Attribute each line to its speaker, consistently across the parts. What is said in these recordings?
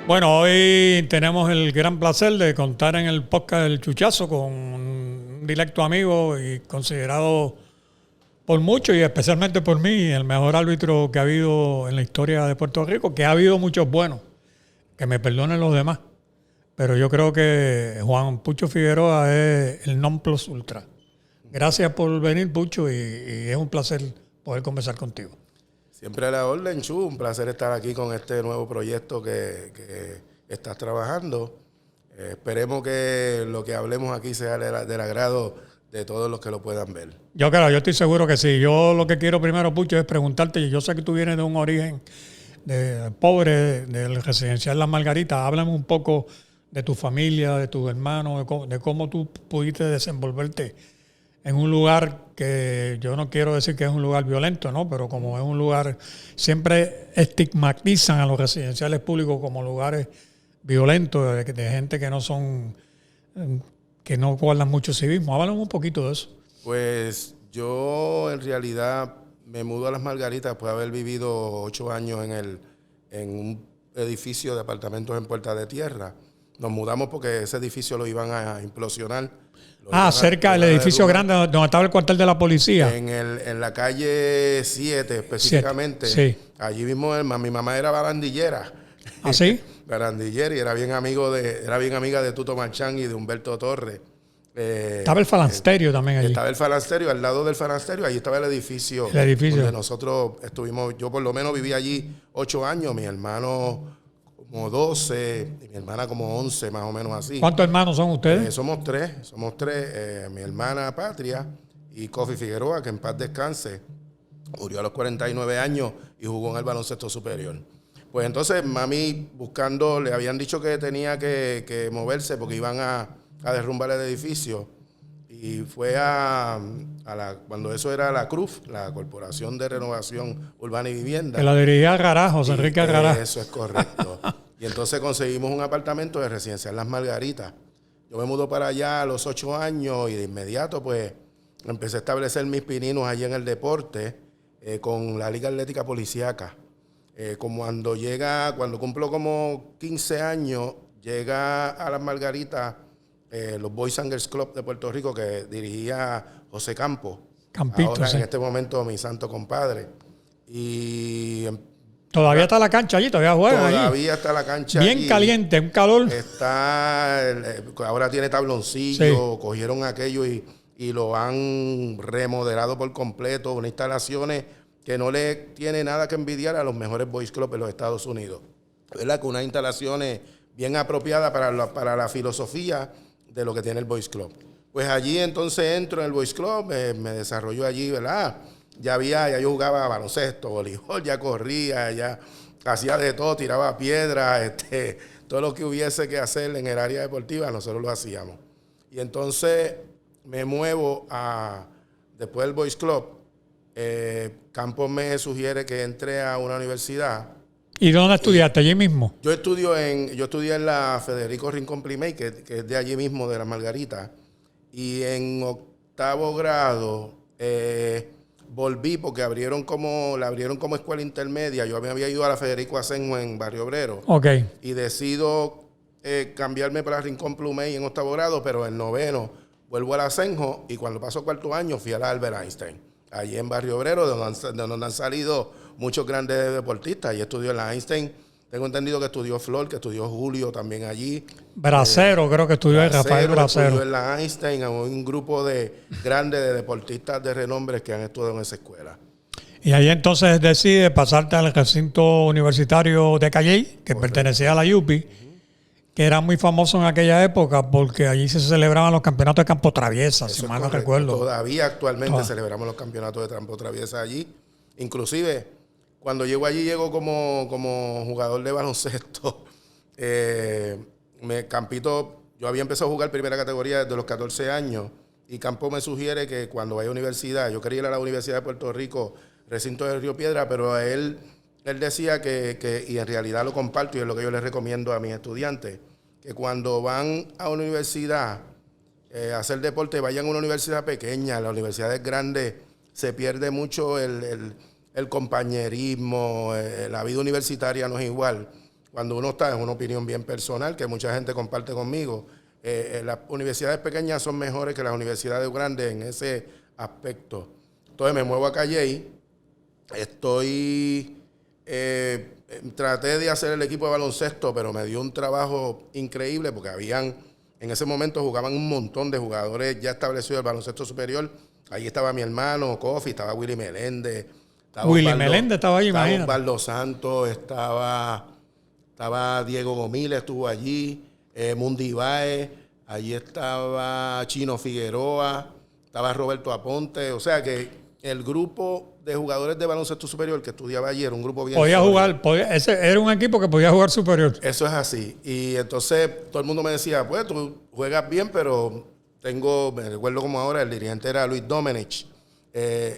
Speaker 1: Bueno, hoy tenemos el gran placer de contar en el podcast del Chuchazo con un directo amigo y considerado por muchos y especialmente por mí el mejor árbitro que ha habido en la historia de Puerto Rico, que ha habido muchos buenos, que me perdonen los demás, pero yo creo que Juan Pucho Figueroa es el non plus ultra. Gracias por venir, Pucho, y es un placer poder conversar contigo.
Speaker 2: Siempre a la orden, Chu. Un placer estar aquí con este nuevo proyecto que estás trabajando. Esperemos que lo que hablemos aquí sea del agrado de todos los que lo puedan ver.
Speaker 1: Yo estoy seguro que sí. Yo lo que quiero primero, Pucho, es preguntarte, yo sé que tú vienes de un origen pobre, del residencial Las Margaritas. Háblame un poco de tu familia, de tus hermanos, de cómo tú pudiste desenvolverte en un lugar que yo no quiero decir que es un lugar violento, ¿no? Pero como es un lugar, siempre estigmatizan a los residenciales públicos como lugares violentos, de gente que no son, que no guardan mucho civismo. Háblame un poquito de eso.
Speaker 2: Pues yo en realidad me mudo a Las Margaritas después de haber vivido 8 años en un edificio de apartamentos en Puerta de Tierra. Nos mudamos porque ese edificio lo iban a implosionar.
Speaker 1: Cerca del edificio grande donde estaba el cuartel de la policía.
Speaker 2: En la calle 7 específicamente.
Speaker 1: Sí.
Speaker 2: Allí mismo mi mamá era barandillera.
Speaker 1: ¿Ah, sí?
Speaker 2: Barandillera y era bien amiga de Tuto Marchán y de Humberto Torres.
Speaker 1: Estaba el falansterio también allí.
Speaker 2: Estaba el falansterio, al lado del falansterio, allí estaba el edificio. Donde nosotros estuvimos, yo por lo menos viví allí 8 años, mi hermano como 12 y mi hermana como 11, más o menos así.
Speaker 1: ¿Cuántos hermanos son ustedes?
Speaker 2: Somos tres. Mi hermana Patria y Kofi Figueroa, que en paz descanse, murió a los 49 años y jugó en el baloncesto superior. Pues entonces mami buscando, le habían dicho que tenía que moverse porque iban a derrumbar el edificio. Y fue cuando eso era la CRUF, la Corporación de Renovación Urbana y Vivienda.
Speaker 1: Que la dirigía Algaraz, José Enrique Algaraz.
Speaker 2: Eso es correcto. Y entonces conseguimos un apartamento de residencial Las Margaritas. Yo me mudo para allá a los 8 años y de inmediato pues empecé a establecer mis pininos allí en el deporte con la Liga Atlética Policiaca. Cuando cumplo como 15 años, llega a Las Margaritas los Boys and Girls Club de Puerto Rico que dirigía José Campos.
Speaker 1: Campito,
Speaker 2: ahora
Speaker 1: sí.
Speaker 2: En este momento mi santo compadre. Y
Speaker 1: todavía está la cancha allí, todavía juegan allí.
Speaker 2: Todavía está la cancha
Speaker 1: bien
Speaker 2: allí.
Speaker 1: Caliente, un calor.
Speaker 2: Ahora tiene tabloncillo,
Speaker 1: Sí.
Speaker 2: Cogieron aquello y lo han remodelado por completo, unas instalaciones que no le tiene nada que envidiar a los mejores Boys Club en los Estados Unidos. ¿Verdad? Con unas instalaciones bien apropiadas para la filosofía de lo que tiene el Boys Club. Pues allí entonces entro en el Boys Club, me desarrollo allí, ¿verdad? Ya yo jugaba baloncesto, voleibol, ya corría, ya hacía de todo, tiraba piedras, todo lo que hubiese que hacer en el área deportiva, nosotros lo hacíamos. Y entonces me muevo después del Boys Club, Campos me sugiere que entre a una universidad.
Speaker 1: ¿Y dónde estudiaste? ¿Allí mismo?
Speaker 2: Yo estudié en la Federico Rincón Plimey, que es de allí mismo, de Las Margaritas. Y en 8º grado volví porque la abrieron como escuela intermedia. Yo me había ido a la Federico Asenjo en Barrio Obrero.
Speaker 1: Ok.
Speaker 2: Y decido cambiarme para Rincón Plimey en 8º grado, pero en 9º vuelvo al Asenjo y cuando paso 4º año fui a la Albert Einstein. Allí en Barrio Obrero, de donde han salido muchos grandes deportistas. Y estudió en la Einstein. Tengo entendido que estudió Flor, que estudió Julio también allí.
Speaker 1: Bracero, creo que estudió Rafael Bracero.
Speaker 2: Estudió en la Einstein, un grupo de grandes de deportistas de renombre que han estudiado en esa escuela.
Speaker 1: Y ahí entonces decides pasarte al recinto universitario de Calley, que correcto, pertenecía a la UPI, que era muy famoso en aquella época porque allí se celebraban los campeonatos de campo traviesa, si mal no recuerdo.
Speaker 2: Todavía actualmente celebramos los campeonatos de campo traviesa allí. Inclusive, cuando llego allí, llego como jugador de baloncesto. Yo había empezado a jugar primera categoría desde los 14 años y Campo me sugiere que cuando vaya a universidad, yo quería ir a la Universidad de Puerto Rico, recinto de Río Piedra, pero él decía y en realidad lo comparto y es lo que yo les recomiendo a mis estudiantes, que cuando van a una universidad a hacer deporte, vayan a una universidad pequeña. Las universidades grandes se pierde mucho el compañerismo, la vida universitaria no es igual. cuando uno está, es una opinión bien personal que mucha gente comparte conmigo, las universidades pequeñas son mejores que las universidades grandes en ese aspecto. Entonces me muevo a Calley, traté de hacer el equipo de baloncesto, pero me dio un trabajo increíble porque en ese momento jugaban un montón de jugadores ya establecidos del baloncesto superior. Ahí estaba mi hermano, Kofi, estaba Willy Meléndez.
Speaker 1: Meléndez estaba ahí, imagínate.
Speaker 2: Estaba Osvaldo Santos, estaba Diego Gomila, estuvo allí, Mundi Baez, allí estaba Chino Figueroa, estaba Roberto Aponte. O sea que el grupo de jugadores de baloncesto superior que estudiaba allí era un grupo bien
Speaker 1: ese era un equipo que podía jugar superior.
Speaker 2: Eso es así. Y entonces todo el mundo me decía, pues tú juegas bien, pero me recuerdo como ahora, el dirigente era Luis Domenech.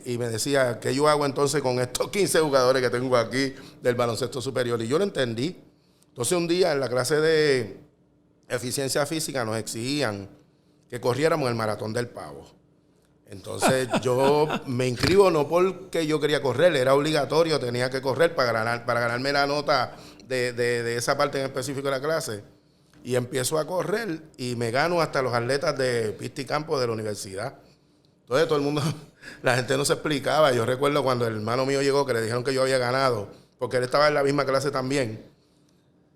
Speaker 2: Y me decía, ¿qué yo hago entonces con estos 15 jugadores que tengo aquí del baloncesto superior? Y yo lo entendí. Entonces un día en la clase de eficiencia física nos exigían que corriéramos el maratón del pavo. Entonces yo me inscribo no porque yo quería correr, era obligatorio, tenía que correr para ganarme la nota de esa parte en específico de la clase. Y empiezo a correr y me gano hasta los atletas de pista y campo de la universidad. Entonces todo el mundo, la gente no se explicaba. Yo recuerdo cuando el hermano mío llegó que le dijeron que yo había ganado, porque él estaba en la misma clase también.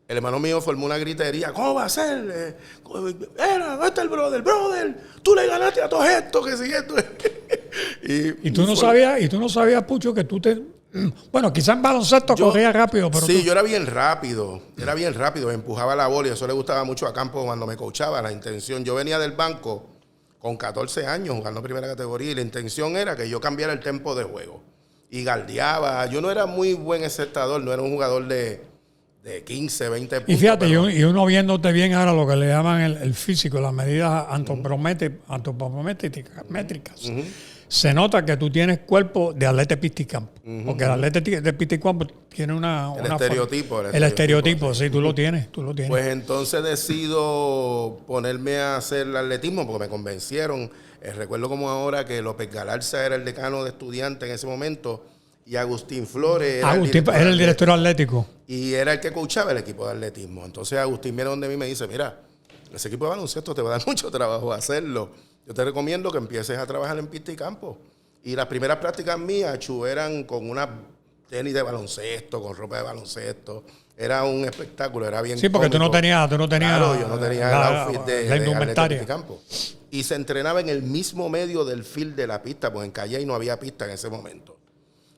Speaker 2: El hermano mío formó una gritería. ¿Cómo va a ser? ¿Dónde está el brother? Brother, tú le ganaste a todos estos, que si esto.
Speaker 1: Y tú no sabías, Pucho, que tú te... Bueno, quizás en baloncesto corría rápido, pero
Speaker 2: sí, yo era bien rápido, empujaba la bola y eso le gustaba mucho a Campo cuando me coachaba, la intención. Yo venía del banco con 14 años jugando primera categoría y la intención era que yo cambiara el tempo de juego. Y galdeaba. Yo no era muy buen encestador, no era un jugador de 15, 20 puntos.
Speaker 1: Y fíjate, y uno viéndote bien ahora lo que le llaman el físico, las medidas antropométricas. Se nota que tú tienes cuerpo de atleta de pista y campo. Porque el atleta de pista y campo tiene
Speaker 2: el estereotipo.
Speaker 1: El estereotipo, sí, tú lo tienes.
Speaker 2: Pues entonces decido ponerme a hacer el atletismo porque me convencieron. Recuerdo como ahora que López Galarza era el decano de estudiantes en ese momento y Agustín Flores
Speaker 1: era el director atlético.
Speaker 2: Y era el que coachaba el equipo de atletismo. Entonces Agustín viene donde mí y me dice, mira, ese equipo de baloncesto te va a dar mucho trabajo hacerlo. Yo te recomiendo que empieces a trabajar en pista y campo. Y las primeras prácticas mías, Chu, eran con una tenis de baloncesto, con ropa de baloncesto. Era un espectáculo, era bien
Speaker 1: Sí, porque
Speaker 2: cómico.
Speaker 1: Tú no tenías
Speaker 2: claro, yo no tenía el outfit de
Speaker 1: indumentaria.
Speaker 2: pista y campo. Y se entrenaba en el mismo medio del field de la pista, porque en Calley no había pista en ese momento.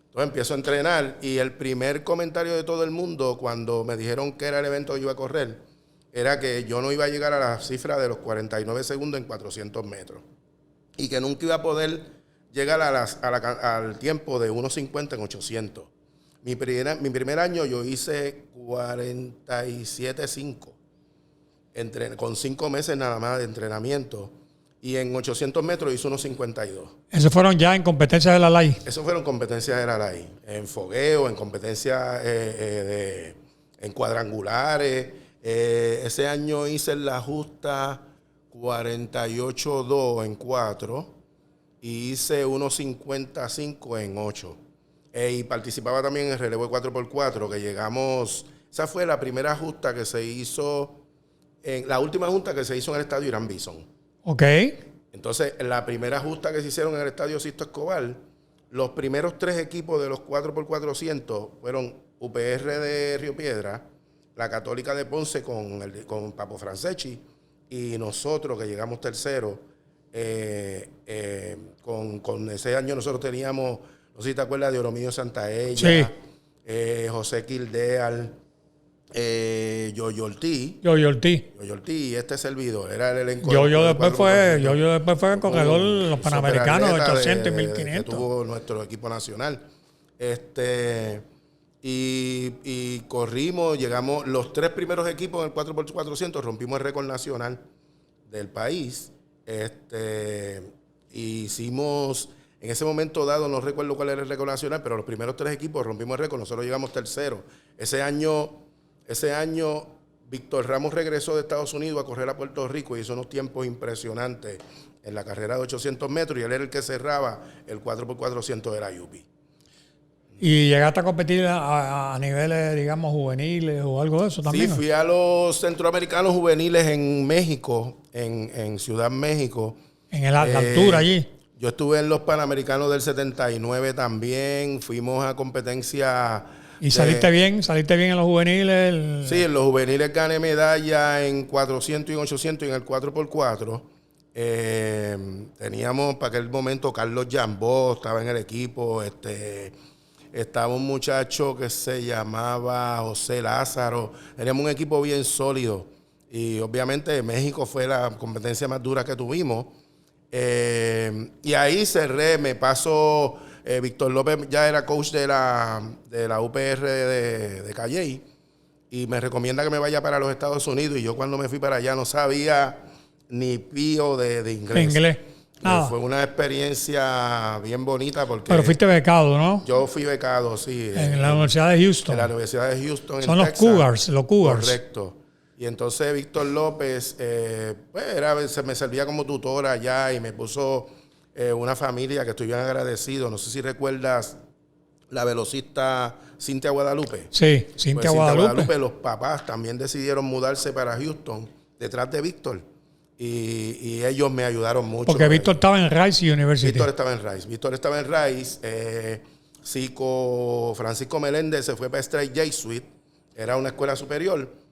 Speaker 2: Entonces empiezo a entrenar y el primer comentario de todo el mundo cuando me dijeron que era el evento que yo iba a correr era que yo no iba a llegar a la cifra de los 49 segundos en 400 metros y que nunca iba a poder llegar al tiempo de 1.50 en 800. Mi primer año yo hice 47.5 con 5 meses nada más de entrenamiento. Y en 800 metros hizo 1.52.
Speaker 1: ¿Esos fueron ya en competencias de la LAI?
Speaker 2: Esos fueron competencias de la LAI. En fogueo, en competencias en cuadrangulares. Ese año hice en la justa 48.2 en 4 y hice 1.55 en 8. Y participaba también en el relevo de 4x4, que llegamos... Esa fue la primera justa que se hizo... la última justa que se hizo en el estadio Irán Bison.
Speaker 1: Ok.
Speaker 2: Entonces, la primera justa que se hicieron en el estadio Sisto Escobar, los primeros 3 equipos de los 4x400 fueron UPR de Río Piedra, la Católica de Ponce con Papo Franceschi y nosotros que llegamos terceros. Con ese año nosotros teníamos, no sé si te acuerdas de Oromillo Santaella,
Speaker 1: sí.
Speaker 2: José Kildeal, Yoyo Ortiz, y este servidor era el elenco.
Speaker 1: Yoyo después fue el corredor de los Panamericanos de 800 y 1500.
Speaker 2: Que tuvo nuestro equipo nacional. Y corrimos, llegamos, los 3 primeros equipos en el 4x400, rompimos el récord nacional del país. Hicimos, en ese momento dado, no recuerdo cuál era el récord nacional, pero los primeros 3 equipos rompimos el récord, nosotros llegamos terceros. Ese año, Víctor Ramos regresó de Estados Unidos a correr a Puerto Rico y hizo unos tiempos impresionantes en la carrera de 800 metros y él era el que cerraba el 4x400 de la UPI.
Speaker 1: ¿Y llegaste a competir a niveles, digamos, juveniles o algo de eso también?
Speaker 2: Sí, fui a los centroamericanos juveniles en México, en Ciudad México.
Speaker 1: En la altura allí.
Speaker 2: Yo estuve en los Panamericanos del 79 también. Fuimos a competencia.
Speaker 1: ¿Y saliste bien? ¿Saliste bien en los juveniles?
Speaker 2: Sí, en los juveniles gané medalla en 400 y en 800 y en el 4x4. Teníamos para aquel momento Carlos Jambó, estaba en el equipo. Estaba un muchacho que se llamaba José Lázaro. Teníamos un equipo bien sólido. Y obviamente México fue la competencia más dura que tuvimos. Y ahí cerré, me pasó, Víctor López ya era coach de la UPR de Calley y me recomienda que me vaya para los Estados Unidos y yo cuando me fui para allá no sabía ni pío de inglés.
Speaker 1: Inglés.
Speaker 2: Fue una experiencia bien bonita porque...
Speaker 1: Pero fuiste becado, ¿no?
Speaker 2: Yo fui becado, sí.
Speaker 1: En la Universidad de Houston.
Speaker 2: En la Universidad de Houston.
Speaker 1: Son los Cougars, los Cougars.
Speaker 2: Correcto. Y entonces Víctor López, pues me servía como tutor allá y me puso una familia que estoy bien agradecido. No sé si recuerdas la velocista Cintia Guadalupe.
Speaker 1: Sí, Cintia Guadalupe.
Speaker 2: Los papás también decidieron mudarse para Houston detrás de Víctor. Y ellos me ayudaron mucho.
Speaker 1: Porque Víctor estaba en Rice University.
Speaker 2: Víctor estaba en Rice. Francisco Meléndez se fue para Strait Jesuit. Era una escuela superior.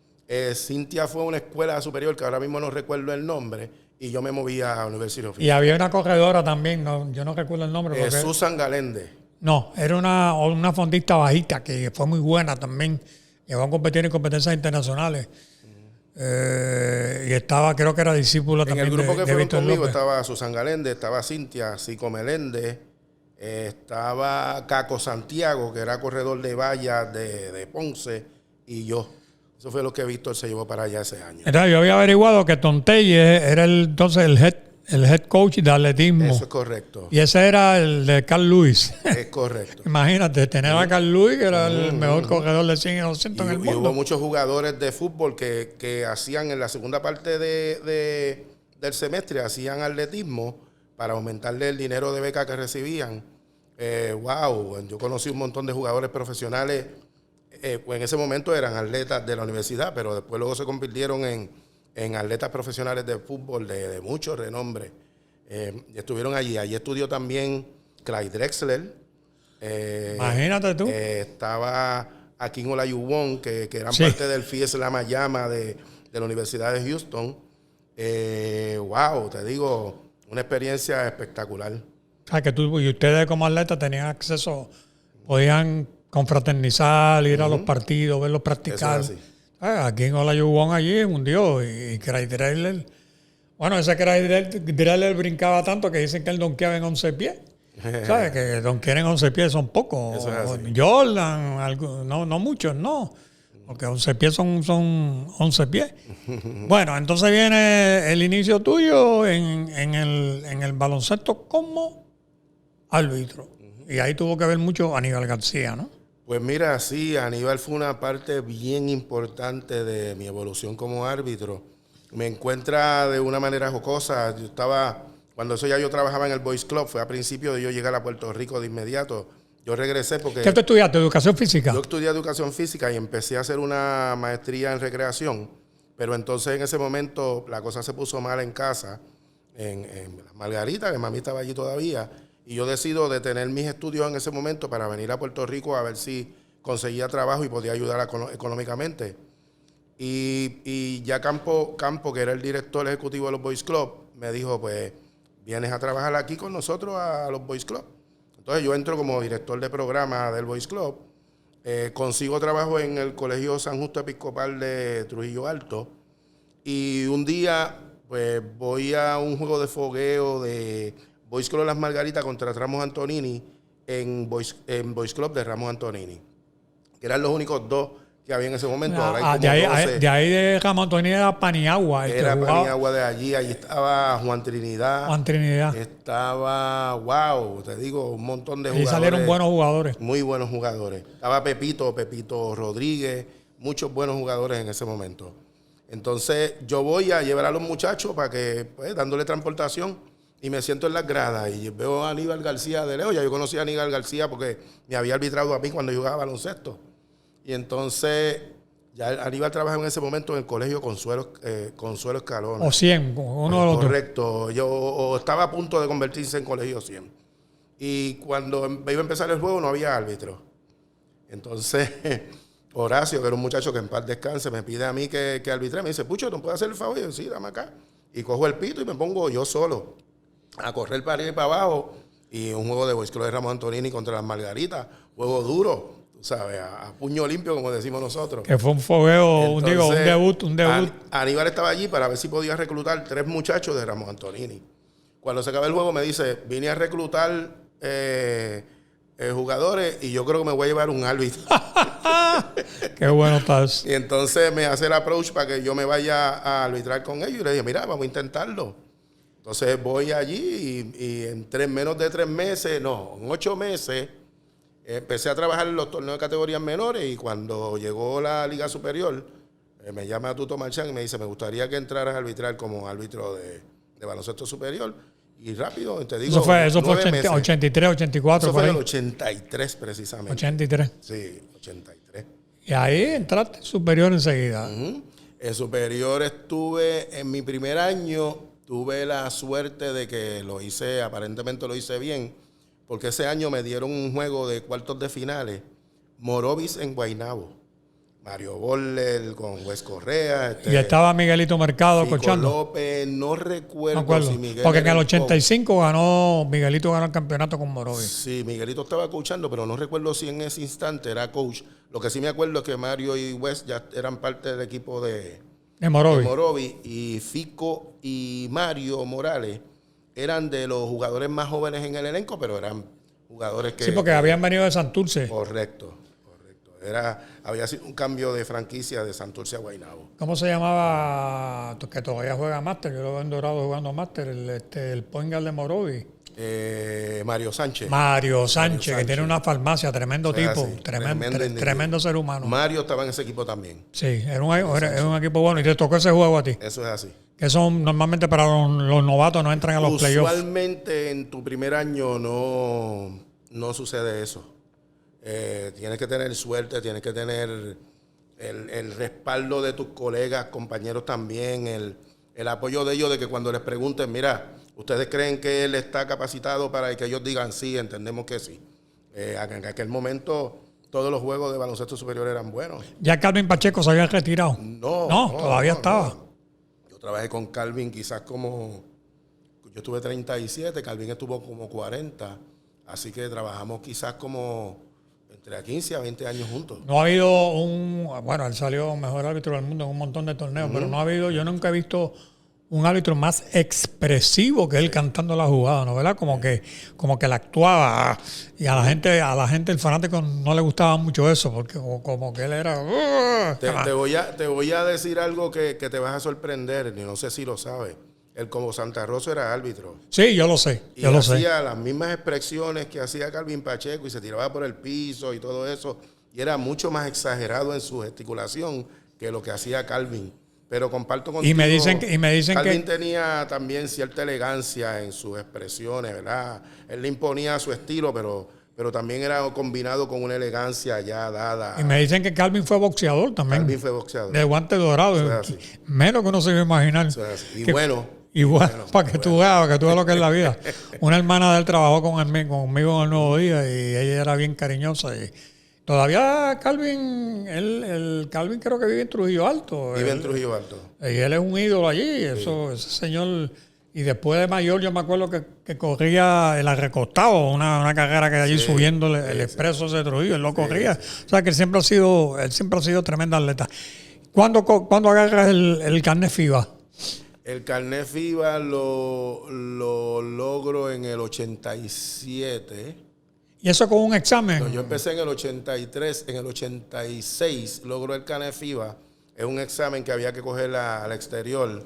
Speaker 2: Cintia fue a una escuela superior que ahora mismo no recuerdo el nombre y yo me moví a University of Houston.
Speaker 1: Y había una corredora también, yo no recuerdo el nombre. Porque
Speaker 2: Susan Galende.
Speaker 1: No, era una fondista bajita que fue muy buena también. Llegó a competir en competencias internacionales. Y estaba, creo que era discípula también de Víctor López.
Speaker 2: En el grupo que fueron conmigo estaba Susan Galende, estaba Cintia, Cico Meléndez, estaba Caco Santiago, que era corredor de vallas de Ponce, y yo. Eso fue lo que Víctor se llevó para allá ese año.
Speaker 1: Entonces, yo había averiguado que Tontelle era entonces el head coach de atletismo.
Speaker 2: Eso es correcto.
Speaker 1: Y ese era el de Carl Lewis.
Speaker 2: Es correcto.
Speaker 1: Imagínate, tener a Carl Lewis, que era el mejor corredor de 100 y 200 en el mundo.
Speaker 2: Y hubo muchos jugadores de fútbol que hacían en la segunda parte del semestre, hacían atletismo para aumentarle el dinero de beca que recibían. Yo conocí un montón de jugadores profesionales. En ese momento eran atletas de la universidad, pero después luego se convirtieron en atletas profesionales de fútbol de mucho renombre. Estuvieron allí. Allí estudió también Clyde Drexler.
Speaker 1: Imagínate tú.
Speaker 2: Estaba Akin Olajuwon, que eran parte del FIES La Mayama de la Universidad de Houston. Te digo, una experiencia espectaquincular.
Speaker 1: O sea, que tú y ustedes como atletas tenían acceso, podían confraternizar, ir a los partidos, verlos practicar. Aquí en Olajuwon allí es un dios. Y Clyde Drexler, bueno, ese Clyde Drexler brincaba tanto que dicen que él donkeaba en 11 pies. ¿Sabes? Que donkear en 11 pies son pocos. Jordan, no muchos, no. Porque 11 pies son 11 pies. Bueno, entonces viene el inicio tuyo en el baloncesto como árbitro. Y ahí tuvo que ver mucho Aníbal García, ¿no?
Speaker 2: Pues mira, sí, Aníbal fue una parte bien importante de mi evolución como árbitro. Me encuentra de una manera jocosa. Cuando eso ya yo trabajaba en el Boys Club, fue a principio de yo llegar a Puerto Rico de inmediato. Yo regresé porque...
Speaker 1: ¿Qué tú estudiaste? ¿Educación física?
Speaker 2: Yo estudié educación física y empecé a hacer una maestría en recreación. Pero entonces en ese momento la cosa se puso mal en casa, en Margarita, que mami estaba allí todavía. Y yo decido detener mis estudios en ese momento para venir a Puerto Rico a ver si conseguía trabajo y podía ayudar económicamente. Y ya Campo, que era el director ejecutivo de los Boys Club, me dijo, pues, vienes a trabajar aquí con nosotros a los Boys Club. Entonces yo entro como director de programa del Boys Club, consigo trabajo en el Colegio San Justo Episcopal de Trujillo Alto y un día pues voy a un juego de fogueo de Boys Club Las Margaritas contra Ramos Antonini en Boys Club de Ramos Antonini, que eran los únicos dos que había en ese momento. Ahora hay como
Speaker 1: de ahí de Ramos Antonini era Paniagua.
Speaker 2: Era Paniagua de allí estaba Juan Trinidad. Estaba, te digo, un montón de jugadores.
Speaker 1: Y salieron buenos jugadores.
Speaker 2: Muy buenos jugadores. Estaba Pepito Rodríguez, muchos buenos jugadores en ese momento. Entonces yo voy a llevar a los muchachos para que, pues, dándole transportación. y me siento en las gradas y veo a Aníbal García de lejos. Ya yo conocía a Aníbal García porque me había arbitrado a mí cuando jugaba baloncesto. Y entonces, ya Aníbal trabajaba en ese momento en el colegio Consuelo Escalona.
Speaker 1: O 100, uno de los dos.
Speaker 2: Correcto. Yo estaba a punto de convertirse en colegio 100. Y cuando iba a empezar el juego no había árbitro. Entonces, Horacio, que era un muchacho que en paz descanse, me pide a mí que arbitre. Me dice, Pucho, ¿tú puedes hacer el favor? Y yo, sí, dame acá. Y cojo el pito y me pongo yo solo a correr para arriba y para abajo. Y un juego de Boys Club de Ramos Antonini contra las Margaritas. Juego duro, tú sabes, a puño limpio, como decimos nosotros.
Speaker 1: Que fue un fogueo,
Speaker 2: Entonces,
Speaker 1: un debut.
Speaker 2: Aníbal estaba allí para ver si podía reclutar 3 muchachos de Ramos Antonini. Cuando se acaba el juego me dice, vine a reclutar jugadores y yo creo que me voy a llevar un árbitro.
Speaker 1: Qué bueno estás.
Speaker 2: Y entonces me hace el approach para que yo me vaya a arbitrar con ellos. Y le dije, mira, vamos a intentarlo. Entonces voy allí y en menos de 3 meses, no, en 8 meses, empecé a trabajar en los torneos de categorías menores y cuando llegó la Liga Superior, me llama Tuto Marchán y me dice, me gustaría que entraras a arbitrar como árbitro de baloncesto superior. Y rápido, te digo,
Speaker 1: eso fue 83, 84.
Speaker 2: Eso fue en el 83 precisamente.
Speaker 1: 83.
Speaker 2: Sí, 83.
Speaker 1: Y ahí entraste superior enseguida.
Speaker 2: En superior estuve, en mi primer año, tuve la suerte de que aparentemente lo hice bien, porque ese año me dieron un juego de cuartos de finales, Morovis en Guaynabo. Mario Borler con Wes Correa.
Speaker 1: Y estaba Miguelito Mercado coachando.
Speaker 2: López, no recuerdo si Miguel.
Speaker 1: Porque en el 85 Miguelito ganó el campeonato con Morovis.
Speaker 2: Sí, Miguelito estaba coachando, pero no recuerdo si en ese instante era coach. Lo que sí me acuerdo es que Mario y Wes ya eran parte del equipo de Morovis. Y Fico y Mario Morales eran de los jugadores más jóvenes en el elenco, pero eran jugadores que...
Speaker 1: Sí, porque habían venido de Santurce.
Speaker 2: Correcto. Había sido un cambio de franquicia de Santurce a Guaynabo.
Speaker 1: ¿Cómo se llamaba? Que todavía juega Máster. Yo lo veo en Dorado jugando Máster. El point guard de Morovis.
Speaker 2: Mario Sánchez.
Speaker 1: Mario Sánchez, que tiene una farmacia. Tremendo tipo. Tremendo ser humano.
Speaker 2: Mario estaba en ese equipo también.
Speaker 1: Sí, era un equipo bueno. Y te tocó ese juego a ti.
Speaker 2: Eso es así.
Speaker 1: Que son normalmente para los novatos no entran a los playoffs.
Speaker 2: Usualmente en tu primer año no sucede eso. Tienes que tener suerte, tienes que tener el respaldo de tus colegas, compañeros también, el apoyo de ellos de que cuando les pregunten, mira, ¿ustedes creen que él está capacitado para que ellos digan sí? Entendemos que sí. En aquel momento todos los juegos de baloncesto superior eran buenos.
Speaker 1: ¿Ya Calvin Pacheco se había retirado?
Speaker 2: No,
Speaker 1: todavía estaba.
Speaker 2: No. Yo trabajé con Calvin quizás yo estuve 37, Calvin estuvo como 40, así que trabajamos quizás como... entre 15 a 20 años juntos.
Speaker 1: No ha habido él salió mejor árbitro del mundo en un montón de torneos, pero yo nunca he visto un árbitro más expresivo que él cantando la jugada, ¿no? ¿Verdad? Como que la actuaba y a la gente, el fanático no le gustaba mucho eso, porque como que él era...
Speaker 2: Te voy a decir algo que te vas a sorprender, y no sé si lo sabes. Él como Santa Rosa era árbitro.
Speaker 1: Sí, yo lo sé.
Speaker 2: Y hacía las mismas expresiones que hacía Calvin Pacheco y se tiraba por el piso y todo eso. Y era mucho más exagerado en su gesticulación que lo que hacía Calvin. Pero comparto contigo.
Speaker 1: Y me dicen
Speaker 2: Calvin tenía también cierta elegancia en sus expresiones, ¿verdad? Él le imponía su estilo, pero también era combinado con una elegancia ya dada.
Speaker 1: Y me dicen que Calvin fue boxeador también.
Speaker 2: Calvin fue boxeador.
Speaker 1: De guante dorado. Menos que uno se iba a imaginar. Igual, para que tú veas lo que es la vida. Una hermana de él trabajó conmigo en el Nuevo Día y ella era bien cariñosa. Y todavía Calvin, Calvin creo que vive en Trujillo Alto.
Speaker 2: Vive en Trujillo Alto. Y
Speaker 1: él es un ídolo allí. Sí. Ese señor. Y después de mayor, yo me acuerdo que corría el recostado, una carrera que allí subiendo el expreso de Trujillo, él lo corría. O sea que él siempre ha sido tremendo atleta. ¿Cuándo agarras el carnet FIBA?
Speaker 2: El carnet FIBA lo logro en el 87.
Speaker 1: ¿Y eso con un examen?
Speaker 2: No, yo empecé en el 83, en el 86 logro el carnet FIBA. Es un examen que había que coger al exterior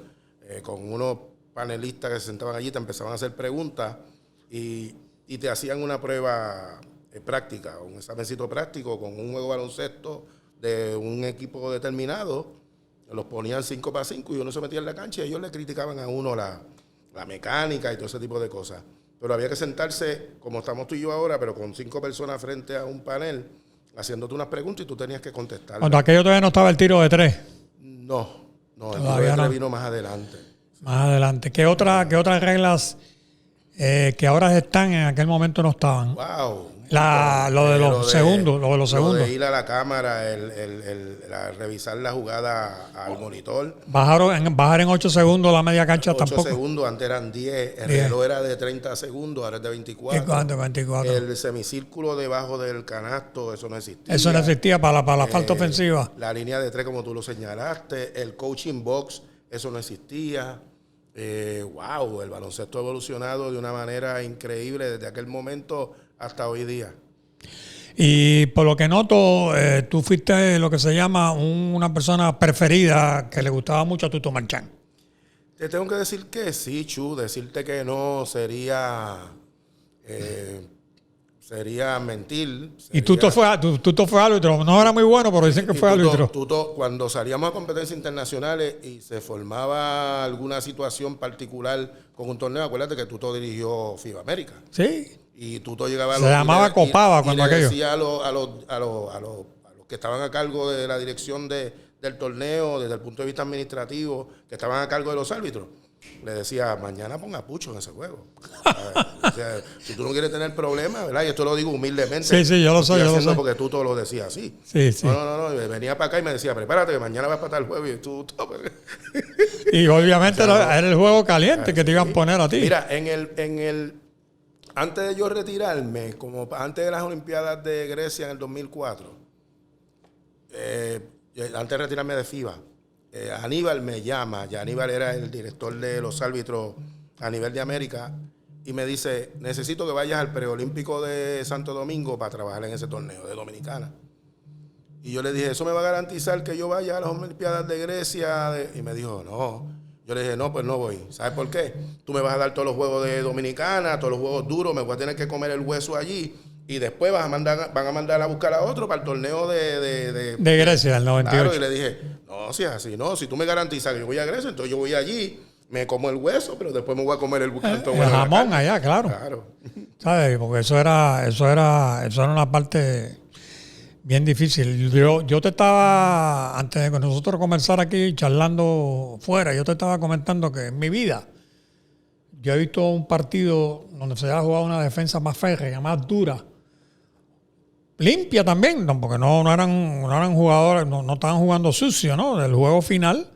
Speaker 2: con unos panelistas que se sentaban allí, te empezaban a hacer preguntas y te hacían una prueba práctica, un examencito práctico con un juego de baloncesto de un equipo determinado. Los ponían 5 para 5 y uno se metía en la cancha y ellos le criticaban a uno la mecánica y todo ese tipo de cosas. Pero había que sentarse, como estamos tú y yo ahora, pero con 5 personas frente a un panel, haciéndote unas preguntas y tú tenías que contestar.
Speaker 1: Cuando aquello todavía no estaba el tiro de 3.
Speaker 2: No, el tiro
Speaker 1: Todavía
Speaker 2: de 3
Speaker 1: no.
Speaker 2: vino más adelante.
Speaker 1: Más adelante. ¿Qué otras reglas que ahora están en aquel momento no estaban?
Speaker 2: Wow.
Speaker 1: Lo de los segundos.
Speaker 2: Lo de ir a la cámara, revisar la jugada al monitor.
Speaker 1: Bajar en 8 segundos la media cancha
Speaker 2: 8
Speaker 1: tampoco.
Speaker 2: segundos, antes eran 10. El
Speaker 1: 10.
Speaker 2: reloj era de 30 segundos, ahora es de 24.
Speaker 1: 24.
Speaker 2: El semicírculo debajo del canasto, eso no existía.
Speaker 1: Eso no existía para la falta ofensiva.
Speaker 2: La línea de 3, como tú lo señalaste. El coaching box, eso no existía. Wow, el baloncesto ha evolucionado de una manera increíble desde aquel momento hasta hoy día.
Speaker 1: Y por lo que noto, tú fuiste lo que se llama una persona preferida que le gustaba mucho a Tuto Marchán.
Speaker 2: Te tengo que decir que sí, Chu. Decirte que no sería mentir.
Speaker 1: Y Tuto fue árbitro. No era muy bueno, pero dicen que fue árbitro.
Speaker 2: Tuto, cuando salíamos a competencias internacionales y se formaba alguna situación particular con un torneo, acuérdate que Tuto dirigió FIBA América.
Speaker 1: Sí.
Speaker 2: Y Tuto llegaba
Speaker 1: Se llamaba Copaba cuando
Speaker 2: le
Speaker 1: aquello.
Speaker 2: decía a los que estaban a cargo de la dirección del torneo, desde el punto de vista administrativo, que estaban a cargo de los árbitros, le decía, mañana ponga pucho en ese juego. O sea, si tú no quieres tener problemas, ¿verdad? Y esto lo digo humildemente.
Speaker 1: Sí, yo lo sé.
Speaker 2: Porque Tuto lo decía así.
Speaker 1: Sí.
Speaker 2: No. Venía para acá y me decía, prepárate que mañana vas para tal juego. Y Tuto.
Speaker 1: Y obviamente era el juego caliente que te iban a poner a ti.
Speaker 2: Mira, antes de yo retirarme, como antes de las Olimpiadas de Grecia en el 2004, antes de retirarme de FIBA, Aníbal me llama, ya Aníbal era el director de los árbitros a nivel de América, y me dice, necesito que vayas al preolímpico de Santo Domingo para trabajar en ese torneo de Dominicana. Y yo le dije, ¿eso me va a garantizar que yo vaya a las Olimpiadas de Grecia? Y me dijo, no. Yo le dije, no, pues no voy. ¿Sabes por qué? Tú me vas a dar todos los juegos de Dominicana, todos los juegos duros, me voy a tener que comer el hueso allí. Y después van a mandar a buscar a otro para el torneo de
Speaker 1: Grecia, el 98.
Speaker 2: Claro, y le dije, no, si es así, no. Si tú me garantizas que yo voy a Grecia, entonces yo voy allí, me como el hueso, pero después me voy a comer el
Speaker 1: jamón allá, claro. ¿Sabes? Porque eso era una parte bien difícil. Yo te estaba, antes de que nosotros comenzar aquí charlando fuera, yo te estaba comentando que en mi vida yo he visto un partido donde se ha jugado una defensa más férrea, más dura, limpia también, porque no eran jugadores, no estaban jugando sucio, ¿no? Del juego final,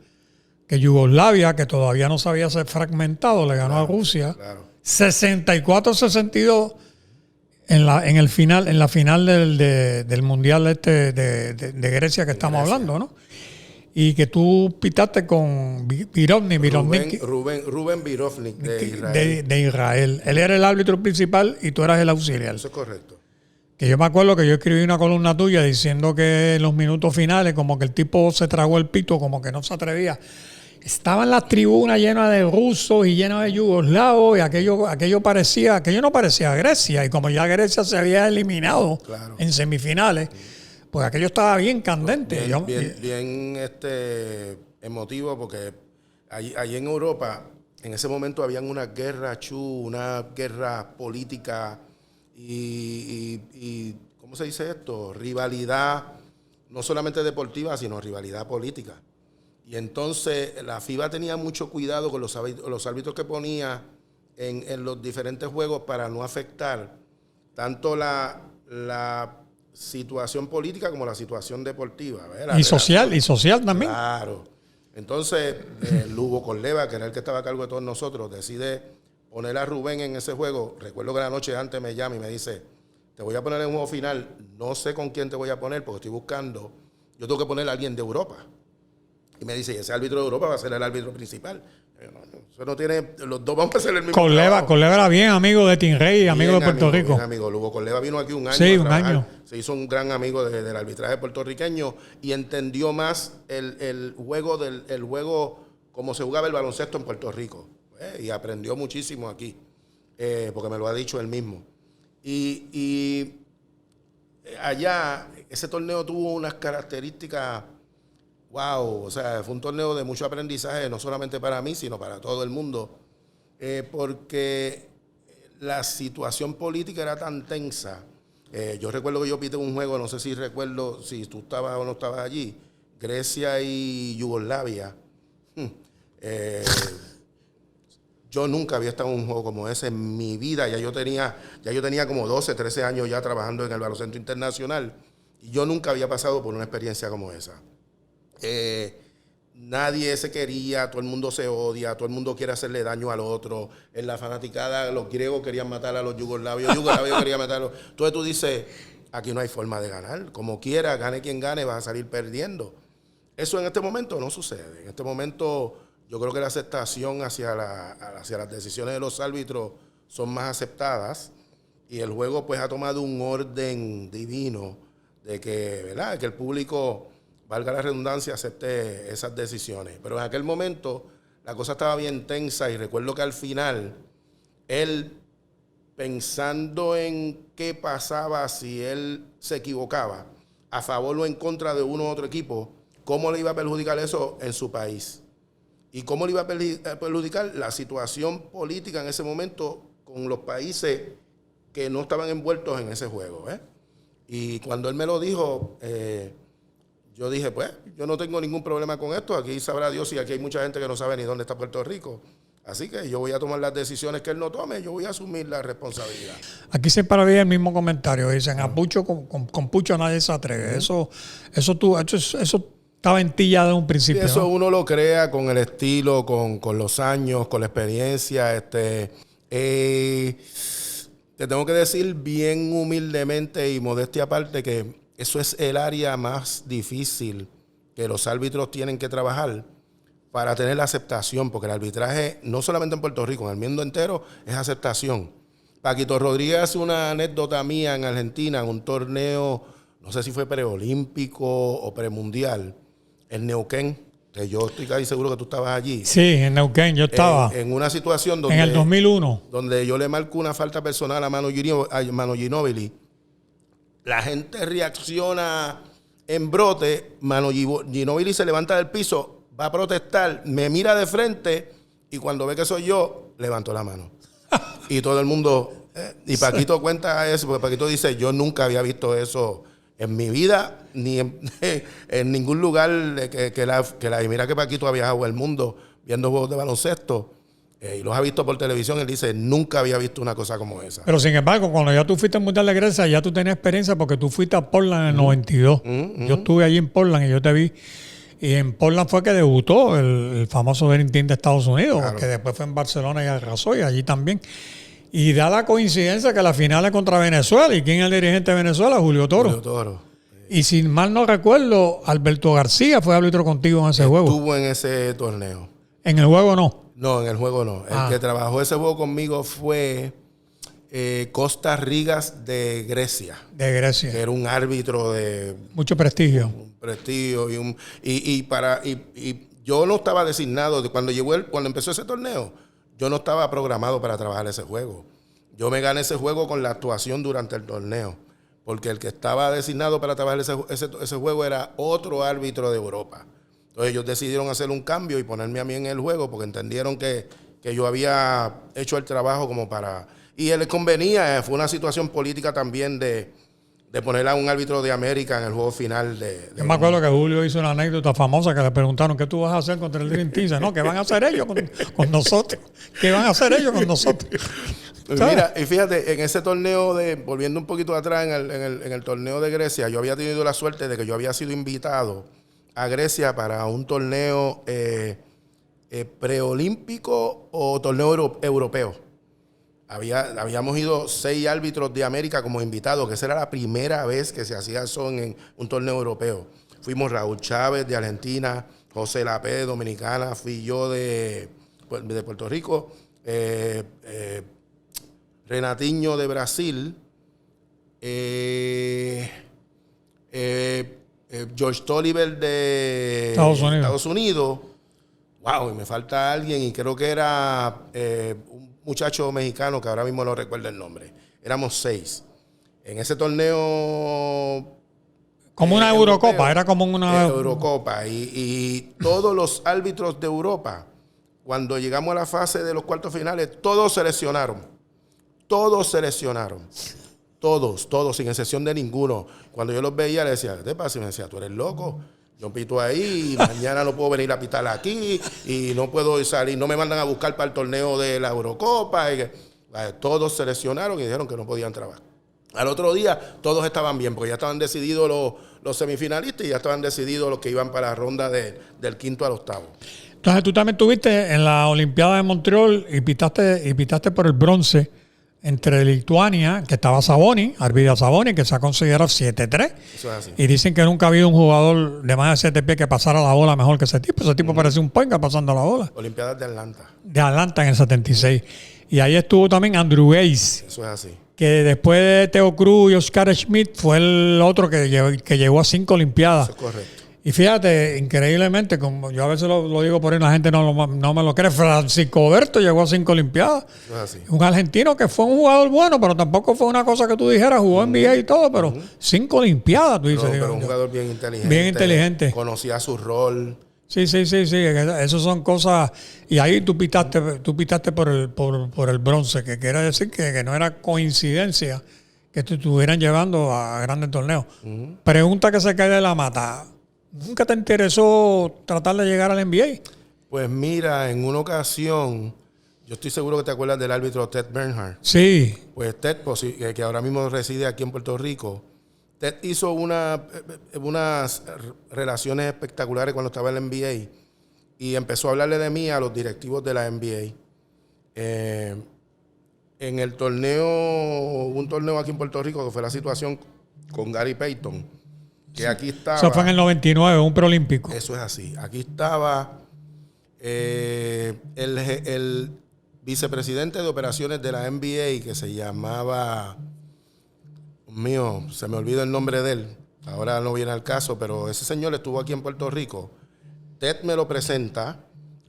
Speaker 1: que Yugoslavia, que todavía no se había fragmentado, le ganó a Rusia 64-62 en la final del Mundial de Grecia que estamos hablando, ¿no? Y que tú pitaste con
Speaker 2: Rubén Birovnik
Speaker 1: de Israel. Él era el árbitro principal y tú eras el auxiliar.
Speaker 2: Eso es correcto.
Speaker 1: Que yo me acuerdo que yo escribí una columna tuya diciendo que en los minutos finales como que el tipo se tragó el pito, como que no se atrevía. Estaban las tribunas llenas de rusos y llenas de yugoslavos y aquello no parecía Grecia. Y como ya Grecia se había eliminado en semifinales, pues aquello estaba bien candente.
Speaker 2: Bien emotivo, porque allí en Europa, en ese momento habían una guerra política y ¿cómo se dice esto? Rivalidad, no solamente deportiva, sino rivalidad política. Y entonces la FIBA tenía mucho cuidado con los árbitros que ponía en los diferentes juegos para no afectar tanto la situación política como la situación deportiva. ¿Verdad?
Speaker 1: Y social también.
Speaker 2: Claro. Entonces, Lugo Corleva, que era el que estaba a cargo de todos nosotros, decide poner a Rubén en ese juego. Recuerdo que la noche antes me llama y me dice, te voy a poner en un juego final, no sé con quién te voy a poner porque estoy buscando, yo tengo que poner a alguien de Europa. Y me dice, y ese árbitro de Europa va a ser el árbitro principal. Eso no tiene, los dos vamos a ser el mismo.
Speaker 1: Corleva era bien amigo de Tim Rey, amigo de Puerto Rico.
Speaker 2: Bien amigo. Lugo Corleva vino aquí un año.
Speaker 1: Sí, un año.
Speaker 2: Se hizo un gran amigo del arbitraje puertorriqueño y entendió más el juego como se jugaba el baloncesto en Puerto Rico. Y aprendió muchísimo aquí, porque me lo ha dicho él mismo. Y allá, ese torneo tuvo unas características. Wow, o sea, fue un torneo de mucho aprendizaje, no solamente para mí, sino para todo el mundo. porque la situación política era tan tensa. Yo recuerdo que yo pité un juego, no sé si recuerdo si tú estabas o no estabas allí, Grecia y Yugoslavia. Yo nunca había estado en un juego como ese en mi vida. Ya yo tenía como 12, 13 años ya trabajando en el baloncesto internacional y yo nunca había pasado por una experiencia como esa. Nadie se quería, todo el mundo se odia, todo el mundo quiere hacerle daño al otro. En la fanaticada, los griegos querían matar a los yugoslavios querían matarlos. Entonces tú dices, aquí no hay forma de ganar. Como quiera, gane quien gane, vas a salir perdiendo. Eso en este momento no sucede. En este momento yo creo que la aceptación hacia las decisiones de los árbitros son más aceptadas y el juego pues ha tomado un orden divino de que, ¿verdad?, que el público, valga la redundancia, acepte esas decisiones. Pero en aquel momento la cosa estaba bien tensa y recuerdo que al final él, pensando en qué pasaba si él se equivocaba, a favor o en contra de uno u otro equipo, cómo le iba a perjudicar eso en su país. Y cómo le iba a perjudicar la situación política en ese momento con los países que no estaban envueltos en ese juego. Y cuando él me lo dijo, yo dije, pues, yo no tengo ningún problema con esto. Aquí sabrá Dios si aquí hay mucha gente que no sabe ni dónde está Puerto Rico. Así que yo voy a tomar las decisiones que él no tome, yo voy a asumir la responsabilidad.
Speaker 1: Aquí siempre había el mismo comentario. Dicen, a Pucho, con Pucho nadie se atreve. Eso estaba en ti ya de un principio.
Speaker 2: Y eso, ¿no?, uno lo crea con el estilo, con los años, con la experiencia. Te tengo que decir bien humildemente y modestia aparte que eso es el área más difícil que los árbitros tienen que trabajar para tener la aceptación, porque el arbitraje, no solamente en Puerto Rico, en el mundo entero, es aceptación. Paquito Rodríguez hace una anécdota mía en Argentina, en un torneo, no sé si fue preolímpico o premundial, en Neuquén, que yo estoy casi seguro que tú estabas allí.
Speaker 1: Sí, en Neuquén, yo estaba.
Speaker 2: En una situación donde...
Speaker 1: En el 2001.
Speaker 2: Donde yo le marco una falta personal a Manu Ginóbili. La gente reacciona en brote, Manu Ginóbili se levanta del piso, va a protestar, me mira de frente y cuando ve que soy yo, levantó la mano. Y todo el mundo... y Paquito cuenta eso, porque Paquito dice, yo nunca había visto eso en mi vida, ni en ningún lugar y mira que Paquito ha viajado el mundo viendo juegos de baloncesto y los ha visto por televisión. Él dice, nunca había visto una cosa como esa.
Speaker 1: Pero sin embargo, cuando ya tú fuiste al Mundial de Grecia, ya tú tenías experiencia porque tú fuiste a Portland en el 92. Yo estuve allí en Portland y yo te vi. Y en Portland fue que debutó el famoso Dream Team de Estados Unidos, claro, que después fue en Barcelona y arrasó, y allí también. Y da la coincidencia que la final es contra Venezuela. ¿Y quién es el dirigente de Venezuela? Julio Toro.
Speaker 2: Julio Toro.
Speaker 1: Y si mal no recuerdo, Alberto García fue árbitro contigo en ese juego.
Speaker 2: Estuvo en ese torneo.
Speaker 1: ¿En el juego no?
Speaker 2: No, en el juego no. El que trabajó ese juego conmigo fue Costa Rigas de Grecia.
Speaker 1: De Grecia.
Speaker 2: Que era un árbitro de...
Speaker 1: mucho prestigio.
Speaker 2: Un prestigio. Y yo no estaba designado. Cuando empezó ese torneo, yo no estaba programado para trabajar ese juego. Yo me gané ese juego con la actuación durante el torneo. Porque el que estaba designado para trabajar ese juego era otro árbitro de Europa. Entonces ellos decidieron hacer un cambio y ponerme a mí en el juego porque entendieron que yo había hecho el trabajo como para... Y les convenía, fue una situación política también de poner a un árbitro de América en el juego final
Speaker 1: Yo me acuerdo que Julio hizo una anécdota famosa que le preguntaron ¿qué tú vas a hacer contra el Dream Team? No, ¿qué van a hacer ellos con nosotros? ¿Qué van a hacer ellos con nosotros? ¿Sabes?
Speaker 2: Mira, y fíjate, en ese torneo volviendo un poquito atrás, en el torneo de Grecia, yo había tenido la suerte de que yo había sido invitado a Grecia para un torneo preolímpico o torneo europeo. Habíamos ido 6 árbitros de América como invitados, que esa era la primera vez que se hacía eso en un torneo europeo. Fuimos Raúl Chávez de Argentina, José Lapé de Dominicana, fui yo de Puerto Rico, Renatiño de Brasil, George Tolliver de Estados Unidos. Wow, y me falta alguien y creo que era un muchacho mexicano que ahora mismo no recuerdo el nombre. Éramos 6. En ese torneo...
Speaker 1: Como una Eurocopa, era como una...
Speaker 2: Eurocopa. Y todos los árbitros de Europa cuando llegamos a la fase de los cuartos finales, todos se lesionaron. Todos se lesionaron. Todos, sin excepción de ninguno. Cuando yo los veía, le decía, ¿qué te pasa? Y me decía, tú eres loco. Yo pito ahí, y mañana no puedo venir a pitar aquí, y no puedo salir, no me mandan a buscar para el torneo de la Eurocopa. Todos se lesionaron y dijeron que no podían trabajar. Al otro día, todos estaban bien, porque ya estaban decididos los semifinalistas y ya estaban decididos los que iban para la ronda del quinto al octavo.
Speaker 1: Entonces tú también estuviste en la Olimpiada de Montreal y pitaste por el bronce entre Lituania, que estaba Sabonis, Arvidas Sabonis, que se ha considerado 7-3.
Speaker 2: Eso es así.
Speaker 1: Y dicen que nunca ha habido un jugador de más de 7 pies que pasara la bola mejor que ese tipo. Ese tipo parecía un ponga pasando la bola.
Speaker 2: Olimpiadas de Atlanta.
Speaker 1: De Atlanta en el 76. Y ahí estuvo también Andrew Gaze.
Speaker 2: Eso es así.
Speaker 1: Que después de Theo Cruz y Oscar Schmidt fue el otro que llegó a 5 Olimpiadas.
Speaker 2: Eso es correcto.
Speaker 1: Y fíjate, increíblemente, como yo a veces lo digo por ahí, la gente no me lo cree, Francisco Berto llegó a 5 Olimpiadas.
Speaker 2: Eso es así.
Speaker 1: Un argentino que fue un jugador bueno, pero tampoco fue una cosa que tú dijeras, jugó NBA y todo, pero 5 Olimpiadas, tú dices.
Speaker 2: Pero un jugador bien inteligente.
Speaker 1: Bien inteligente.
Speaker 2: Conocía su rol.
Speaker 1: Sí. Esas son cosas. Y ahí tú pitaste por el bronce, que quiere decir que no era coincidencia que te estuvieran llevando a grandes torneos. Pregunta que se cae de la mata. ¿Nunca te interesó tratar de llegar al NBA?
Speaker 2: Pues mira, en una ocasión, yo estoy seguro que te acuerdas del árbitro Ted Bernhardt.
Speaker 1: Sí.
Speaker 2: Pues Ted, que ahora mismo reside aquí en Puerto Rico, Ted hizo unas relaciones espectaculares cuando estaba en la NBA y empezó a hablarle de mí a los directivos de la NBA. En el un torneo aquí en Puerto Rico, que fue la situación con Gary Payton, que aquí estaba...
Speaker 1: Eso fue en el 99, un preolímpico.
Speaker 2: Eso es así. Aquí estaba el vicepresidente de operaciones de la NBA, que se llamaba... Mío, se me olvidó el nombre de él. Ahora no viene al caso, pero ese señor estuvo aquí en Puerto Rico. Ted me lo presenta.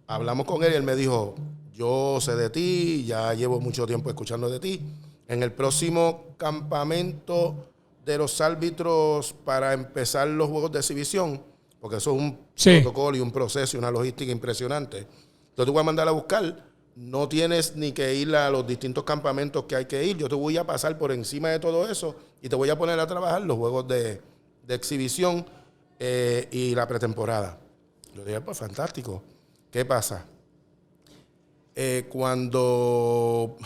Speaker 2: Hablamos con él y él me dijo, yo sé de ti, ya llevo mucho tiempo escuchando de ti. En el próximo campamento de los árbitros para empezar los juegos de exhibición, porque eso es un protocolo y un proceso y una logística impresionante. Entonces te voy a mandar a buscar, no tienes ni que ir a los distintos campamentos que hay que ir, yo te voy a pasar por encima de todo eso y te voy a poner a trabajar los juegos de exhibición y la pretemporada. Yo dije, pues fantástico. ¿Qué pasa? Cuando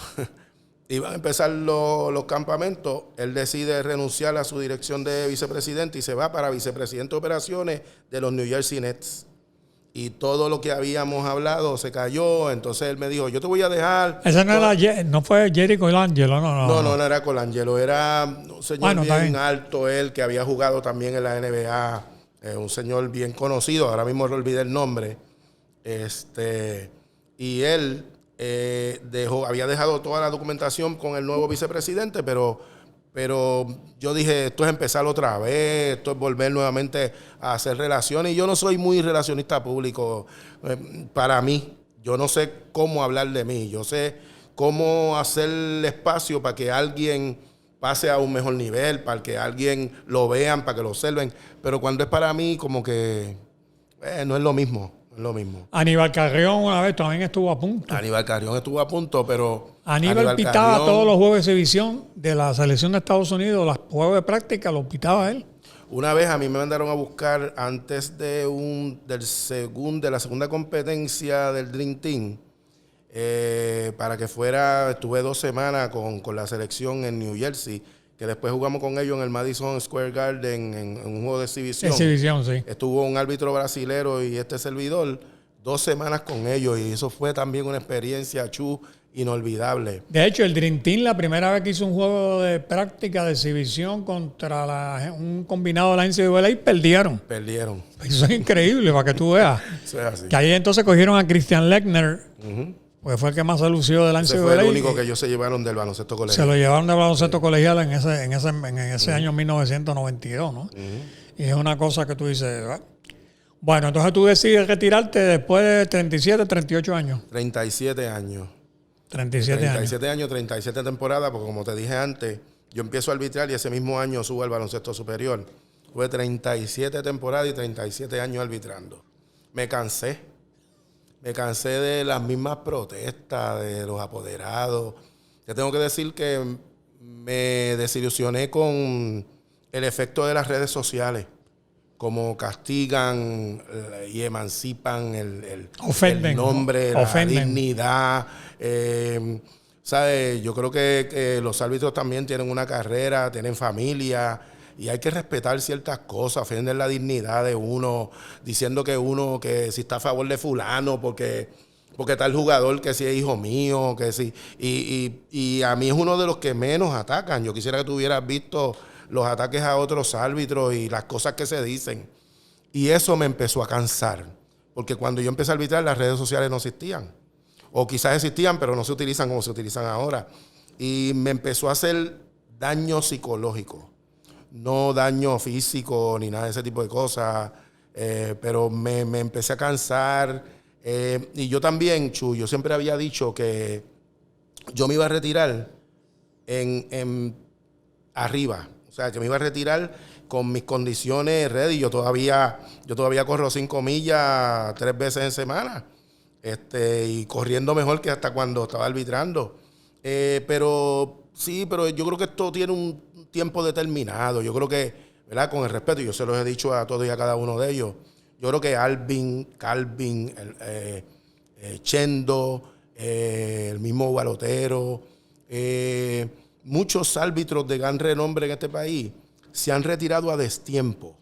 Speaker 2: iban a empezar los campamentos, él decide renunciar a su dirección de vicepresidente y se va para vicepresidente de operaciones de los New Jersey Nets. Y todo lo que habíamos hablado se cayó. Entonces él me dijo, yo te voy a dejar...
Speaker 1: Ese no fue Jerry Colangelo, no.
Speaker 2: No era Colangelo. Era un señor bien alto, él, que había jugado también en la NBA. Un señor bien conocido. Ahora mismo le olvidé el nombre. Y él... había dejado toda la documentación con el nuevo vicepresidente, pero yo dije, esto es empezar otra vez, esto es volver nuevamente a hacer relaciones. Y yo no soy muy relacionista público. Para mí, yo no sé cómo hablar de mí, yo sé cómo hacer espacio para que alguien pase a un mejor nivel, para que alguien lo vean, para que lo observen. Pero cuando es para mí, como que no es lo mismo. Lo mismo.
Speaker 1: Aníbal Carrión una vez también estuvo a punto.
Speaker 2: Aníbal Carrión estuvo a punto, pero...
Speaker 1: Aníbal pitaba todos los juegos de exhibición de la selección de Estados Unidos, los juegos de práctica los pitaba él.
Speaker 2: Una vez a mí me mandaron a buscar antes de la segunda competencia del Dream Team para que fuera, estuve 2 semanas con la selección en New Jersey, que después jugamos con ellos en el Madison Square Garden en un juego de exhibición.
Speaker 1: Exhibición, sí.
Speaker 2: Estuvo un árbitro brasilero y este servidor, 2 semanas con ellos, y eso fue también una experiencia inolvidable.
Speaker 1: De hecho, el Dream Team, la primera vez que hizo un juego de práctica de exhibición contra un combinado de la NCAA, perdieron. Eso es increíble, para que tú veas.
Speaker 2: Eso es así.
Speaker 1: Que ahí entonces cogieron a Christian Lechner, pues fue el que más se lució de la NCAA.
Speaker 2: Ese fue el único que ellos se llevaron del baloncesto colegial.
Speaker 1: Se lo llevaron del baloncesto colegial en ese año 1992, ¿no? Y es una cosa que tú dices, ¿verdad? Bueno, entonces tú decides retirarte después de 37, 38 años.
Speaker 2: 37 años.
Speaker 1: 37
Speaker 2: años, 37 temporadas, porque como te dije antes, yo empiezo a arbitrar y ese mismo año subo al baloncesto superior. Fue 37 temporadas y 37 años arbitrando. Me cansé. Me cansé de las mismas protestas, de los apoderados. Te tengo que decir que me desilusioné con el efecto de las redes sociales. Como castigan y emancipan el nombre, la dignidad. ¿Sabes? Yo creo que los árbitros también tienen una carrera, tienen familia, y hay que respetar ciertas cosas, ofender la dignidad de uno, diciendo que si está a favor de fulano, porque tal jugador que si es hijo mío, que si. Y a mí es uno de los que menos atacan. Yo quisiera que tú hubieras visto los ataques a otros árbitros y las cosas que se dicen. Y eso me empezó a cansar, porque cuando yo empecé a arbitrar las redes sociales no existían. O quizás existían, pero no se utilizan como se utilizan ahora. Y me empezó a hacer daño psicológico. No daño físico ni nada de ese tipo de cosas. Pero me empecé a cansar. Y yo también, Chu, yo siempre había dicho que yo me iba a retirar en arriba. O sea, que me iba a retirar con mis condiciones ready. Yo todavía corro 5 millas 3 veces en semana. Y corriendo mejor que hasta cuando estaba arbitrando. Pero yo creo que esto tiene un tiempo determinado. Yo creo que, ¿verdad? Con el respeto, yo se los he dicho a todos y a cada uno de ellos. Yo creo que Alvin, Calvin, Chendo, el mismo Gualotero, muchos árbitros de gran renombre en este país se han retirado a destiempo.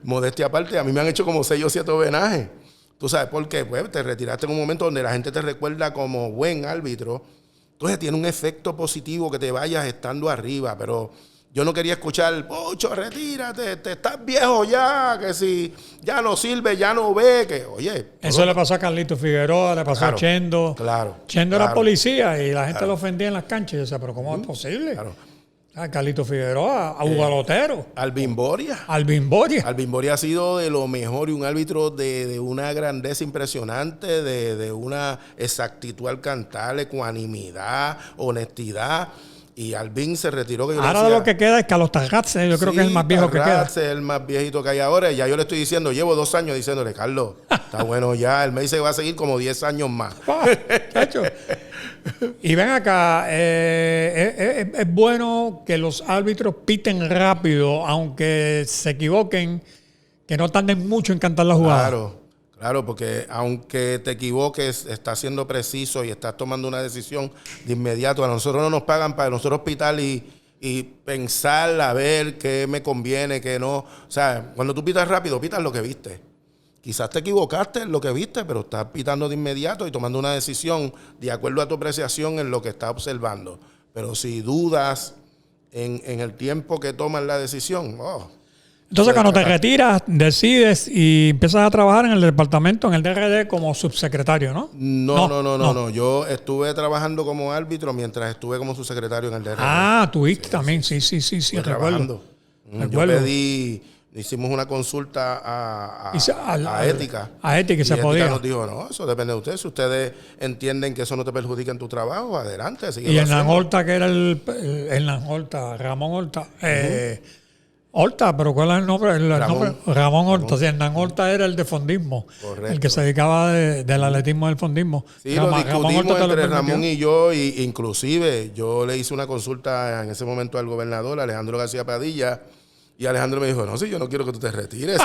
Speaker 2: Modestia aparte, a mí me han hecho como 6 o 7 homenajes. ¿Tú sabes por qué? Pues te retiraste en un momento donde la gente te recuerda como buen árbitro. Entonces tiene un efecto positivo que te vayas estando arriba. Pero yo no quería escuchar, Pocho, retírate, te estás viejo ya, que si ya no sirve, ya no ve, que oye.
Speaker 1: Eso le pasó a Carlito Figueroa, le pasó a Chendo.
Speaker 2: Claro.
Speaker 1: Chendo era policía y la gente lo ofendía en las canchas. Y yo decía, pero ¿cómo es posible? Claro. Carlito Figueroa, a Hugo Alotero.
Speaker 2: Alvin Boria.
Speaker 1: Alvin Boria.
Speaker 2: Alvin Boria ha sido de lo mejor y un árbitro de una grandeza impresionante, de una exactitud al cantar, ecuanimidad, honestidad. Y Alvin se retiró. Que yo
Speaker 1: ahora decía, lo que queda es Carlos Tarratze, yo creo que es el más viejo que queda.
Speaker 2: Es el más viejito que hay ahora. Y ya yo le estoy diciendo, llevo 2 años diciéndole, Carlos, está bueno ya. Él me dice que va a seguir como 10 años más.
Speaker 1: Y ven acá, es bueno que los árbitros piten rápido, aunque se equivoquen, que no tarden mucho en cantar la jugada.
Speaker 2: Claro, porque aunque te equivoques, estás siendo preciso y estás tomando una decisión de inmediato. A nosotros no nos pagan para nosotros pitar y pensar a ver qué me conviene, qué no. O sea, cuando tú pitas rápido, pitas lo que viste. Quizás te equivocaste en lo que viste, pero estás pitando de inmediato y tomando una decisión de acuerdo a tu apreciación en lo que estás observando. Pero si dudas en el tiempo que tomas la decisión,
Speaker 1: entonces, cuando te retiras, decides y empiezas a trabajar en el departamento, en el DRD, como subsecretario, ¿no?
Speaker 2: No. Yo estuve trabajando como árbitro mientras estuve como subsecretario en el DRD.
Speaker 1: Ah, tuviste también, sí, recuerdo.
Speaker 2: Hicimos una consulta a Ética.
Speaker 1: A Ética, y se podía.
Speaker 2: Ética nos dijo, no, eso depende de ustedes. Si ustedes entienden que eso no te perjudica en tu trabajo, adelante.
Speaker 1: Y Hernán Horta, que era Ramón Horta, Horta, pero ¿cuál es el nombre? Ramón Horta. Sí, Hernán Horta era el de fondismo. Correcto. El que se dedicaba del atletismo del fondismo.
Speaker 2: Sí, lo discutimos entre Ramón y yo, y inclusive yo le hice una consulta en ese momento al gobernador, Alejandro García Padilla, y Alejandro me dijo, no, yo no quiero que tú te retires,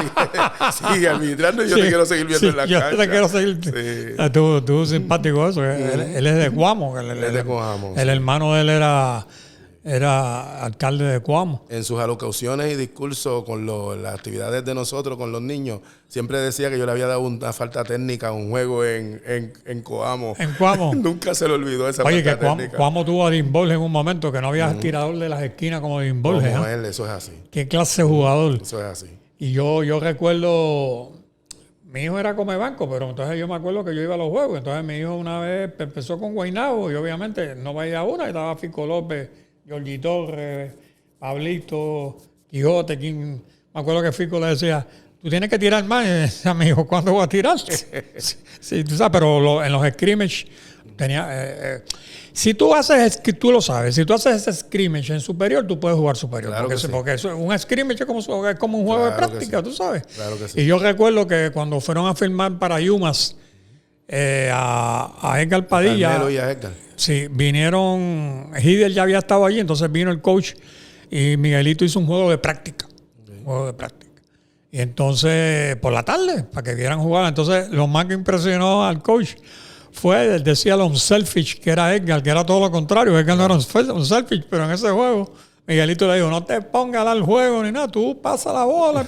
Speaker 2: sigue arbitrando y yo te quiero seguir viendo en la cancha.
Speaker 1: Yo te quiero seguir. Sí. Tú simpático eso. Él es de Cuamo. Él es de Cuamo. El hermano de él era alcalde de Cuamo.
Speaker 2: En sus alocuciones y discursos con las actividades de nosotros, con los niños, siempre decía que yo le había dado una falta técnica a un juego en Coamo.
Speaker 1: En Cuamo.
Speaker 2: Nunca se le olvidó esa
Speaker 1: falta
Speaker 2: técnica.
Speaker 1: Oye, que Cuamo tuvo a Dean Borges en un momento, que no había tirador de las esquinas como Dean Borges.
Speaker 2: Como él, eso es así.
Speaker 1: Qué clase de jugador.
Speaker 2: Eso es así.
Speaker 1: Y yo recuerdo, mi hijo era come banco, pero entonces yo me acuerdo que yo iba a los juegos. Entonces mi hijo una vez empezó con Guaynabo y obviamente no veía una, y estaba Fico López, Jorge Torres, Pablito, Quijote, me acuerdo que Fico le decía, tú tienes que tirar más. Y decía, mi hijo, ¿cuándo voy a tirar? Sí, tú sabes, pero en los scrimmage Si tú haces, que tú lo sabes, si tú haces ese scrimmage en superior, tú puedes jugar superior.
Speaker 2: Claro
Speaker 1: Porque eso, un scrimmage es como un juego de práctica, tú sabes.
Speaker 2: Claro que sí.
Speaker 1: Y yo recuerdo que cuando fueron a firmar para Yumas a Edgar Padilla.
Speaker 2: Carmelo y a Edgar.
Speaker 1: Sí, vinieron, Hidel ya había estado allí, entonces vino el coach y Miguelito hizo un juego de práctica. Un juego de práctica. Y entonces, por la tarde, para que vieran jugar. Entonces, lo más que impresionó al coach fue, decía lo unselfish que era Edgar, que era todo lo contrario. Edgar no era un selfish, pero en ese juego, Miguelito le dijo, no te pongas a dar juego ni nada, tú pasa la bola.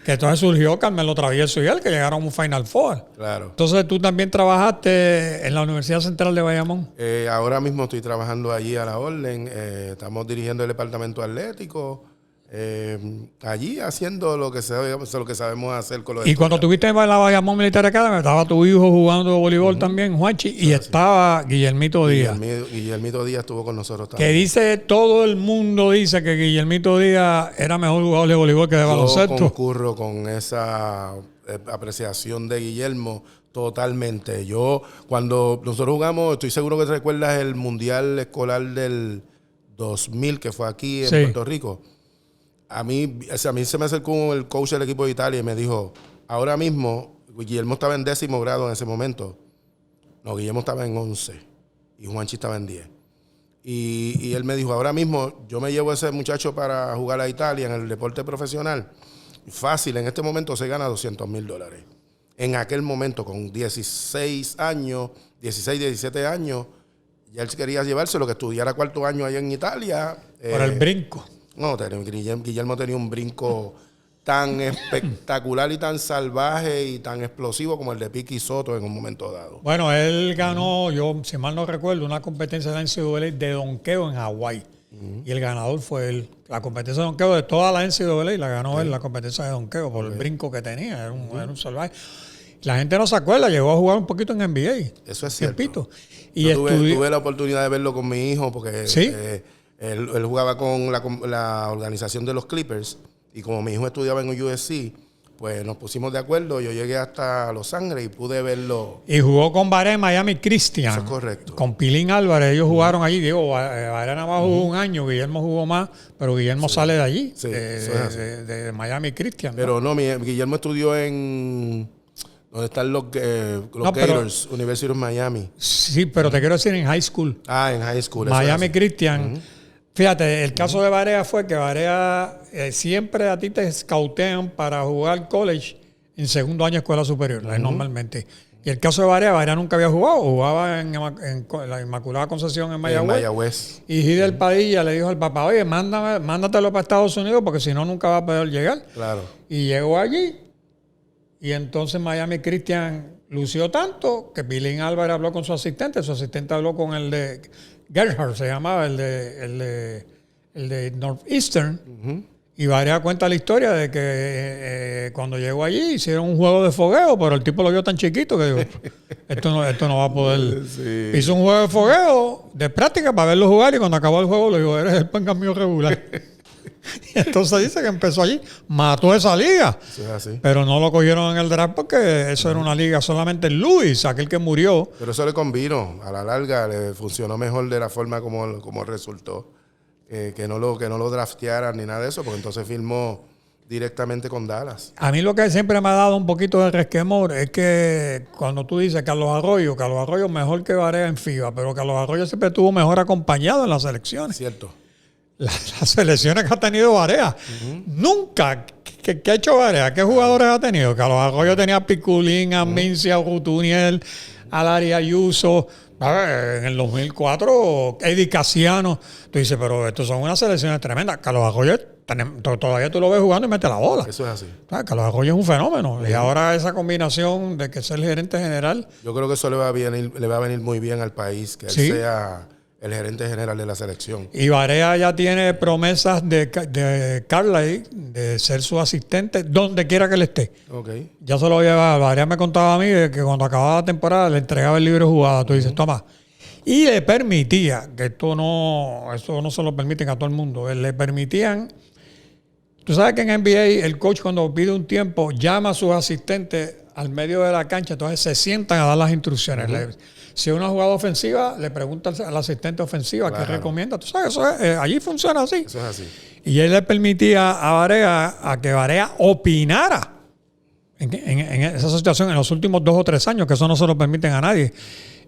Speaker 1: Que entonces surgió Carmelo Travieso y él, que llegaron a un Final Four.
Speaker 2: Claro.
Speaker 1: Entonces, tú también trabajaste en la Universidad Central de Bayamón.
Speaker 2: Ahora mismo estoy trabajando allí a la orden. Estamos dirigiendo el departamento atlético. Allí haciendo lo que sabemos hacer con los
Speaker 1: Y cuando tuviste en la Bayamón Militar Academy, estaba tu hijo jugando voleibol también, Juanchi, y estaba Guillermito Díaz.
Speaker 2: Guillermito Díaz estuvo con nosotros también.
Speaker 1: Que dice, todo el mundo dice que Guillermito Díaz era mejor jugador de voleibol que de baloncesto.
Speaker 2: Yo concurro con esa apreciación de Guillermo totalmente. Cuando nosotros jugamos, estoy seguro que te recuerdas el Mundial Escolar del 2000 que fue aquí en Puerto Rico. A mí se me acercó el coach del equipo de Italia y me dijo, ahora mismo, Guillermo estaba en 10º grado en ese momento. No, Guillermo estaba en 11 y Juanchi estaba en 10. Y él me dijo, ahora mismo yo me llevo a ese muchacho para jugar a Italia en el deporte profesional. Fácil, en este momento se gana $200,000. En aquel momento, con 16 años, 16, 17 años, ya él quería llevárselo, que estudiara cuarto año allá en Italia.
Speaker 1: Por el brinco.
Speaker 2: No, Guillermo tenía un brinco tan espectacular y tan salvaje y tan explosivo como el de Piqui Soto en un momento dado.
Speaker 1: Bueno, él ganó, yo si mal no recuerdo, una competencia de la NCAA de donqueo en Hawái. Y el ganador fue él. La competencia de donqueo de toda la NCAA la ganó él, la competencia de donqueo, por el brinco que tenía. Era un salvaje. La gente no se acuerda, llegó a jugar un poquito en NBA.
Speaker 2: Eso es cierto.
Speaker 1: Y
Speaker 2: tuve la oportunidad de verlo con mi hijo porque...
Speaker 1: ¿Sí?
Speaker 2: Él jugaba con la organización de los Clippers y como mi hijo estudiaba en USC, pues nos pusimos de acuerdo. Yo llegué hasta Los Ángeles y pude verlo.
Speaker 1: Y jugó con Varela en Miami Christian.
Speaker 2: Eso es correcto.
Speaker 1: Con Pilín Álvarez. Ellos jugaron allí. Digo, Varela nada más jugó un año, Guillermo jugó más, pero Guillermo sale de allí,
Speaker 2: Sí,
Speaker 1: de Miami Christian.
Speaker 2: Pero no, Guillermo estudió en... ¿Dónde están los Gators? University of Miami.
Speaker 1: Sí, pero te quiero decir en high school.
Speaker 2: En high school.
Speaker 1: Miami Christian. Fíjate, el caso de Varea fue que Varea siempre a ti te scoutean para jugar college en segundo año de escuela superior, normalmente. Y el caso de Varea nunca había jugaba en la Inmaculada Concepción en Mayagüez. Y Hidel Padilla le dijo al papá, oye, mándatelo para Estados Unidos porque si no nunca va a poder llegar.
Speaker 2: Claro.
Speaker 1: Y llegó allí y entonces Miami Christian lució tanto que Pilín Álvarez habló con su asistente habló con el de... Gerhard se llamaba, el de Northeastern. Y Varea cuenta la historia de que cuando llegó allí hicieron un juego de fogueo, pero el tipo lo vio tan chiquito que dijo, esto no va a poder. Sí. Hizo un juego de fogueo de práctica para verlo jugar y cuando acabó el juego le dijo, eres el pan cambio regular. Y entonces dice que empezó allí, mató esa liga.
Speaker 2: Sí, así.
Speaker 1: Pero no lo cogieron en el draft porque eso era una liga solamente en Luis, aquel que murió.
Speaker 2: Pero eso le convino. A la larga le funcionó mejor de la forma como resultó. Que no lo draftearan ni nada de eso, porque entonces firmó directamente con Dallas.
Speaker 1: A mí lo que siempre me ha dado un poquito de resquemor es que cuando tú dices Carlos Arroyo mejor que Varea en FIBA, pero Carlos Arroyo siempre estuvo mejor acompañado en las selecciones.
Speaker 2: Cierto.
Speaker 1: Las selecciones que ha tenido Varea. Nunca. ¿Qué ha hecho Varea? ¿Qué jugadores ha tenido? Carlos Arroyo tenía a Piculín, a Mincia, a Rutuniel, a Larry Ayuso. En el 2004, Eddie Casiano. Tú dices, pero estos son unas selecciones tremendas. Carlos Arroyo, todavía tú lo ves jugando y mete la bola.
Speaker 2: Eso es así.
Speaker 1: Carlos Arroyo es un fenómeno. Y ahora esa combinación de que ser el gerente general.
Speaker 2: Yo creo que eso le va a venir muy bien al país, que él sea el gerente general de la selección.
Speaker 1: Y Varea ya tiene promesas de Carlisle de ser su asistente donde quiera que él esté.
Speaker 2: Okay.
Speaker 1: Ya se lo lleva. Varea me contaba a mí que cuando acababa la temporada le entregaba el libro de jugada. Tú dices, toma. Y le permitía, que esto no se lo permiten a todo el mundo, le permitían. Tú sabes que en NBA el coach cuando pide un tiempo llama a sus asistentes al medio de la cancha, entonces se sientan a dar las instrucciones. Si es una jugada ofensiva, le pregunta al asistente ofensiva qué recomienda. Tú sabes, eso allí funciona así.
Speaker 2: Eso es así.
Speaker 1: Y él le permitía a Barea a que Barea opinara en esa situación en los últimos 2 o 3 años, que eso no se lo permiten a nadie.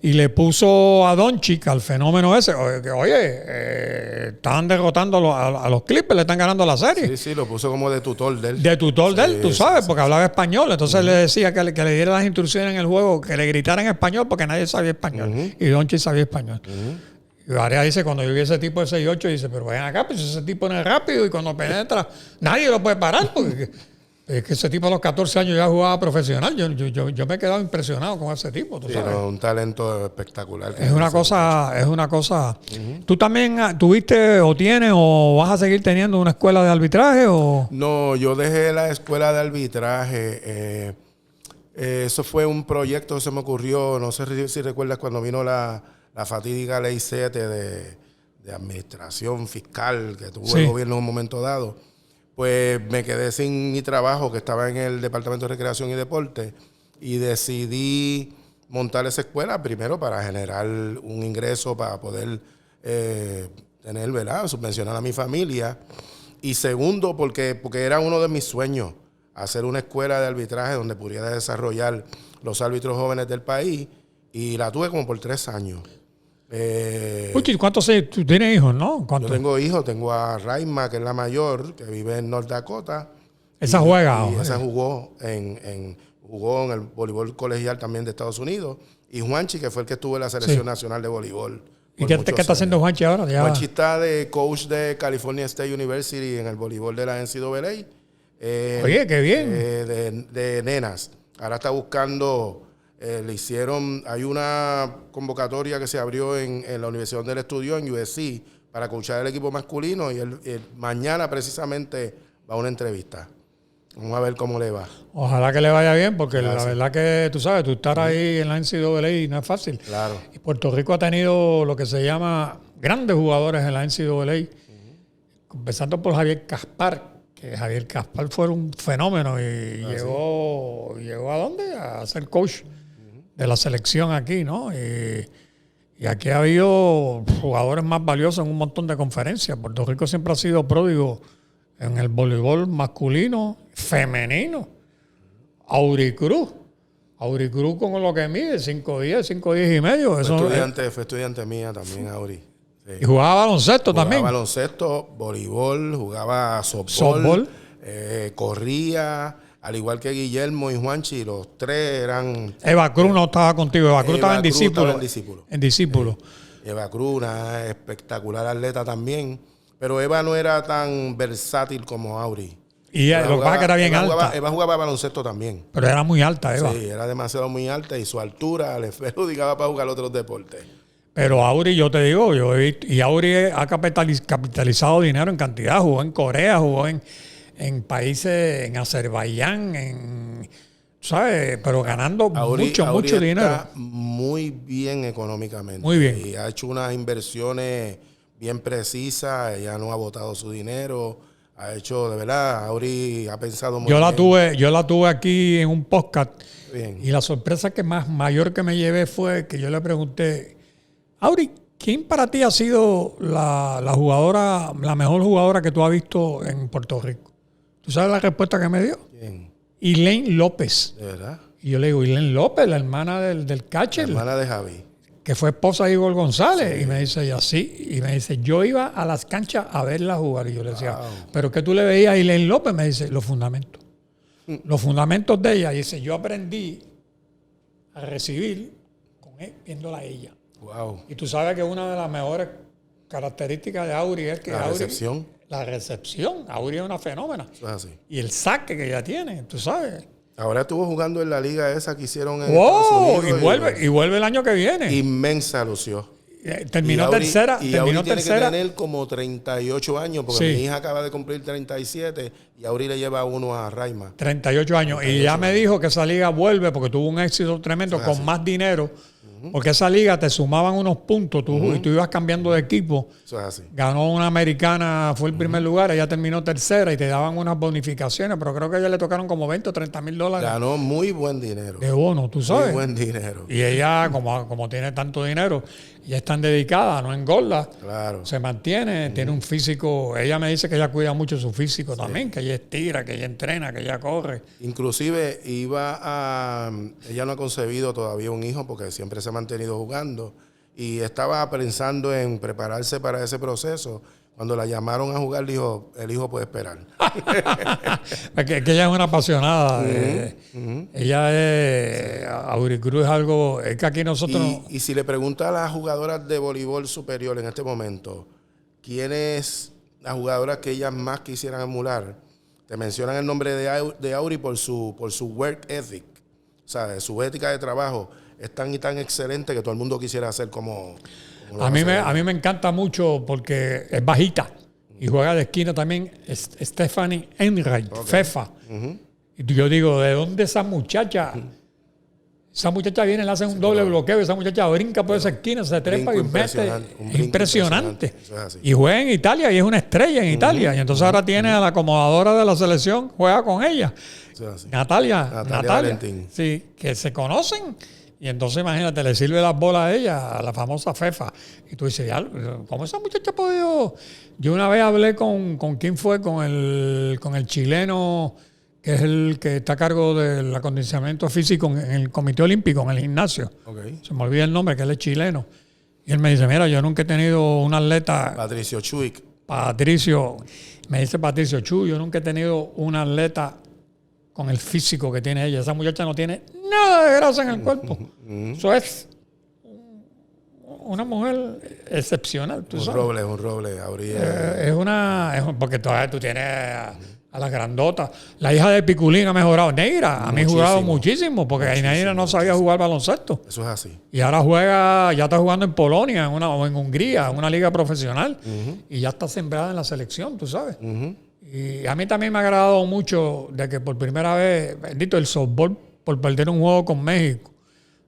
Speaker 1: Y le puso a Doncic al fenómeno ese, oye, estaban derrotando a los Clippers, le están ganando la serie.
Speaker 2: Sí, lo puso como de tutor de él.
Speaker 1: De tutor de él, tú sabes, porque hablaba español. Entonces le decía que le diera las instrucciones en el juego, que le gritara en español, porque nadie sabía español. Y Doncic sabía español. Y Barea dice, cuando yo vi ese tipo de 6'8", dice, pero ven acá, pues ese tipo no es rápido y cuando penetra, nadie lo puede parar, porque es que ese tipo a los 14 años ya jugaba profesional. Yo me he quedado impresionado con ese tipo, tú sabes.
Speaker 2: Un talento espectacular.
Speaker 1: Es una cosa. ¿Tú también tuviste o tienes o vas a seguir teniendo una escuela de arbitraje o...?
Speaker 2: No, yo dejé la escuela de arbitraje. Eso fue un proyecto que se me ocurrió, no sé si recuerdas cuando vino la fatídica ley 7 de administración fiscal que tuvo el gobierno en un momento dado. Pues me quedé sin mi trabajo, que estaba en el Departamento de Recreación y Deporte, y decidí montar esa escuela, primero para generar un ingreso para poder tener, ¿verdad?, subvencionar a mi familia, y segundo, porque era uno de mis sueños, hacer una escuela de arbitraje donde pudiera desarrollar los árbitros jóvenes del país, y la tuve como por 3 años.
Speaker 1: ¿Cuántos tú tienes hijos, no?
Speaker 2: Yo tengo hijos, tengo a Raima, que es la mayor, que vive en North Dakota.
Speaker 1: Esa juega.
Speaker 2: Y esa jugó en el voleibol colegial también de Estados Unidos. Y Juanchi, que fue el que estuvo en la selección nacional de voleibol.
Speaker 1: ¿Y qué está haciendo Juanchi ahora?
Speaker 2: Juanchi está de coach de California State University en el voleibol de la NCAA.
Speaker 1: Oye, qué bien.
Speaker 2: De nenas. Ahora está buscando... hay una convocatoria que se abrió en la Universidad donde él estudió, en USC, para coachar el equipo masculino, y él mañana precisamente va a una entrevista. Vamos a ver cómo le va.
Speaker 1: Ojalá que le vaya bien, porque la verdad que tú sabes, tú estar ahí en la NCAA no es fácil.
Speaker 2: Claro.
Speaker 1: Y Puerto Rico ha tenido lo que se llama grandes jugadores en la NCAA, empezando por Javier Caspar, que Javier Caspar fue un fenómeno y llegó ¿a dónde? A ser coach de la selección aquí, ¿no? Y aquí ha habido jugadores más valiosos en un montón de conferencias. Puerto Rico siempre ha sido pródigo en el voleibol masculino, femenino. Auricruz con lo que mide, 5'10" y medio.
Speaker 2: Fue estudiante mía también, Auri. Sí.
Speaker 1: Y jugaba baloncesto también.
Speaker 2: Jugaba baloncesto, voleibol, jugaba softball. Corría... Al igual que Guillermo y Juanchi, los 3 eran...
Speaker 1: Eva Cruz no estaba contigo. Eva Cruz estaba en discípulo.
Speaker 2: En discípulo. Eva Cruz, una espectacular atleta también. Pero Eva no era tan versátil como Auri.
Speaker 1: Y lo que pasa es que era bien alta.
Speaker 2: Eva jugaba baloncesto también.
Speaker 1: Pero era muy alta, Eva.
Speaker 2: Sí, era demasiado muy alta y su altura le perjudicaba para jugar otros deportes.
Speaker 1: Pero Auri, yo te digo, y Auri ha capitalizado dinero en cantidad. Jugó en Corea, jugó en países, en Azerbaiyán, ¿sabes? Pero ganando mucho dinero.
Speaker 2: Está muy bien económicamente.
Speaker 1: Muy bien.
Speaker 2: Y ha hecho unas inversiones bien precisas. Ella no ha botado su dinero. Ha hecho, de verdad, Auri ha pensado muy bien.
Speaker 1: Yo la tuve aquí en un podcast.
Speaker 2: Bien.
Speaker 1: Y la sorpresa mayor que me llevé fue que yo le pregunté, Auri, ¿quién para ti ha sido la mejor jugadora que tú has visto en Puerto Rico? ¿Tú sabes la respuesta que me dio?
Speaker 2: ¿Quién?
Speaker 1: Elaine López.
Speaker 2: ¿De verdad?
Speaker 1: Y yo le digo, Elaine López, la hermana del catcher.
Speaker 2: La hermana de Javi.
Speaker 1: Que fue esposa de Igor González. Sí. Y me dice ella, sí. Y me dice, yo iba a las canchas a verla jugar. Y yo le decía, ¿pero qué tú le veías a Elaine López? Me dice, los fundamentos. Los fundamentos de ella. Y dice, yo aprendí a recibir viéndola a ella.
Speaker 2: Wow.
Speaker 1: Y tú sabes que una de las mejores características de Auri es que
Speaker 2: la recepción.
Speaker 1: La recepción. Auri es una fenómena.
Speaker 2: Eso es así.
Speaker 1: Y el saque que ella tiene, tú sabes.
Speaker 2: Ahora estuvo jugando en la liga esa que hicieron en Estados Unidos.
Speaker 1: Y vuelve el año que viene.
Speaker 2: Inmensa lució.
Speaker 1: Terminó tercera.
Speaker 2: Y Auri tiene que tener como 38 años, porque mi hija acaba de cumplir 37 y Auri le lleva uno a Raima.
Speaker 1: 38 años. Y ya me dijo que esa liga vuelve porque tuvo un éxito tremendo con más dinero Porque esa liga te sumaban unos puntos y tú ibas cambiando de equipo.
Speaker 2: Eso es así.
Speaker 1: Ganó una americana, fue el primer lugar, ella terminó tercera y te daban unas bonificaciones, pero creo que a ella le tocaron como 20 o 30 mil dólares.
Speaker 2: Ganó muy buen dinero.
Speaker 1: De bono, tú sabes.
Speaker 2: Muy buen dinero.
Speaker 1: Y ella, como tiene tanto dinero, ella es tan dedicada, no engorda.
Speaker 2: Claro.
Speaker 1: Se mantiene, tiene un físico. Ella me dice que ella cuida mucho su físico también, que ella estira, que ella entrena, que ella corre.
Speaker 2: Inclusive ella no ha concebido todavía un hijo porque siempre se ha mantenido jugando y estaba pensando en prepararse para ese proceso. Cuando la llamaron a jugar, dijo, el hijo puede esperar.
Speaker 1: que ella es una apasionada. Ella es... Auricruz es algo... Es que aquí nosotros...
Speaker 2: Y si le pregunta a las jugadoras de voleibol superior en este momento, ¿quién es la jugadora que ellas más quisieran emular? Te mencionan el nombre de Auri por su work ethic. O sea, su ética de trabajo es tan y tan excelente que todo el mundo quisiera hacer como
Speaker 1: a mí me encanta mucho porque es bajita y juega de esquina también. Stephanie Enright, Fefa. Y yo digo, ¿de dónde esa muchacha? Esa muchacha viene, le hacen un doble bloqueo y esa muchacha brinca por esa esquina, se trepa y mete. Es impresionante. Es y juega en Italia y es una estrella en Italia. Y entonces ahora tiene a la acomodadora de la selección, juega con ella. Natalia
Speaker 2: Valentín.
Speaker 1: Sí, que se conocen. Y entonces, imagínate, le sirve las bolas a ella, a la famosa Fefa. Y tú dices, ¿cómo esa muchacha ha podido? Yo una vez hablé con ¿quién fue? Con el chileno, que es el que está a cargo del acondicionamiento físico en el Comité Olímpico, en el gimnasio.
Speaker 2: Okay.
Speaker 1: Se me olvida el nombre, que él es chileno. Y él me dice, mira, yo nunca he tenido un atleta...
Speaker 2: Patricio Chuic.
Speaker 1: Me dice Patricio Chu, yo nunca he tenido un atleta con el físico que tiene ella. Esa muchacha no tiene nada de grasa en el cuerpo. Eso es una mujer excepcional. ¿Tú sabes?
Speaker 2: Un roble.
Speaker 1: Porque todavía tú tienes a las grandotas. La hija de Piculín ha mejorado. Neira ha mejorado muchísimo porque Neira no sabía jugar baloncesto.
Speaker 2: Eso es así.
Speaker 1: Y ahora ya está jugando en Polonia o en Hungría, en una liga profesional. Y ya está sembrada en la selección, tú sabes. Y a mí también me ha agradado mucho de que por primera vez, bendito, el softball por perder un juego con México,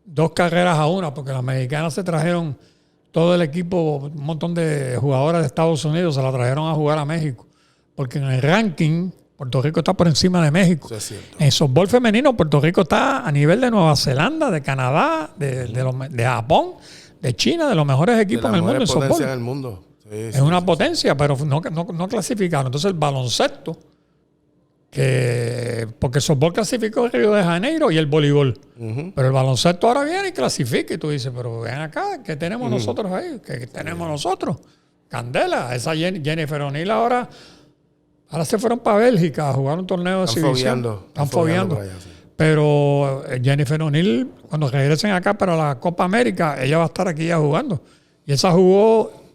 Speaker 1: 2 carreras a 1, porque las mexicanas se trajeron todo el equipo, un montón de jugadoras de Estados Unidos se la trajeron a jugar a México, porque en el ranking Puerto Rico está por encima de México.
Speaker 2: Eso es cierto.
Speaker 1: En softball femenino Puerto Rico está a nivel de Nueva Zelanda, de Canadá, de Japón, de China, de los mejores equipos en el mundo en softball.
Speaker 2: En el mundo.
Speaker 1: Es una potencia, pero no clasificaron. Entonces el baloncesto, porque el softball clasificó en Río de Janeiro y el voleibol. Pero el baloncesto ahora viene y clasifica. Y tú dices, pero ven acá, ¿qué tenemos nosotros ahí? ¿Qué tenemos nosotros? Candela. Esa Jennifer O'Neill ahora se fueron para Bélgica a jugar un torneo de exhibición. Están fogueando. Pero Jennifer O'Neill, cuando regresen acá para la Copa América, ella va a estar aquí ya jugando. Y esa jugó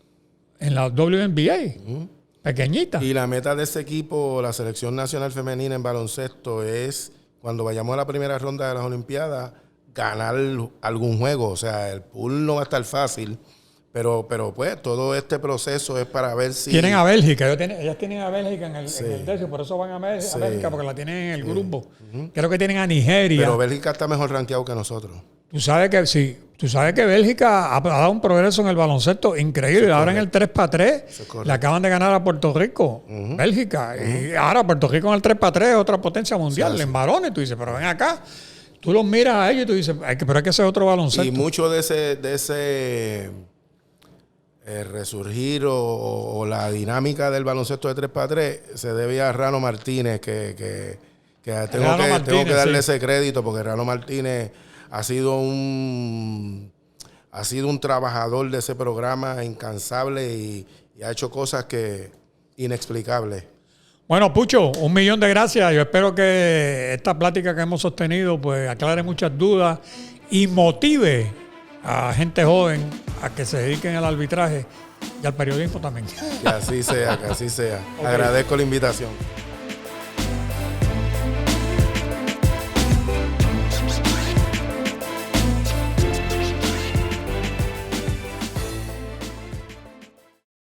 Speaker 1: en la WNBA, pequeñita.
Speaker 2: Y la meta de ese equipo, la Selección Nacional Femenina en baloncesto, es cuando vayamos a la primera ronda de las Olimpiadas, ganar algún juego. O sea, el pool no va a estar fácil, pero pues todo este proceso es para ver si...
Speaker 1: Tienen a Bélgica, ellas tienen a Bélgica en el décimo, por eso van a Bélgica, porque la tienen en el grupo. Creo que tienen a Nigeria.
Speaker 2: Pero Bélgica está mejor rankeado que nosotros.
Speaker 1: Tú sabes que Bélgica ha dado un progreso en el baloncesto increíble. Ahora en el 3x3 le acaban de ganar a Puerto Rico, Bélgica. Y ahora Puerto Rico en el 3x3 es otra potencia mundial. En varones, tú dices, pero ven acá. Tú los miras a ellos y tú dices, pero hay que hacer otro baloncesto.
Speaker 2: Y mucho de ese resurgir o la dinámica del baloncesto de 3x3 se debe a Rano Martínez, que tengo que darle ese crédito, porque Rano Martínez ha sido un trabajador de ese programa incansable y ha hecho cosas inexplicables. Bueno, Pucho, 1.000.000 de gracias. Yo espero que esta plática que hemos sostenido pues aclare muchas dudas y motive a gente joven a que se dediquen al arbitraje y al periodismo también. Que así sea, que así sea. Okay. Agradezco la invitación.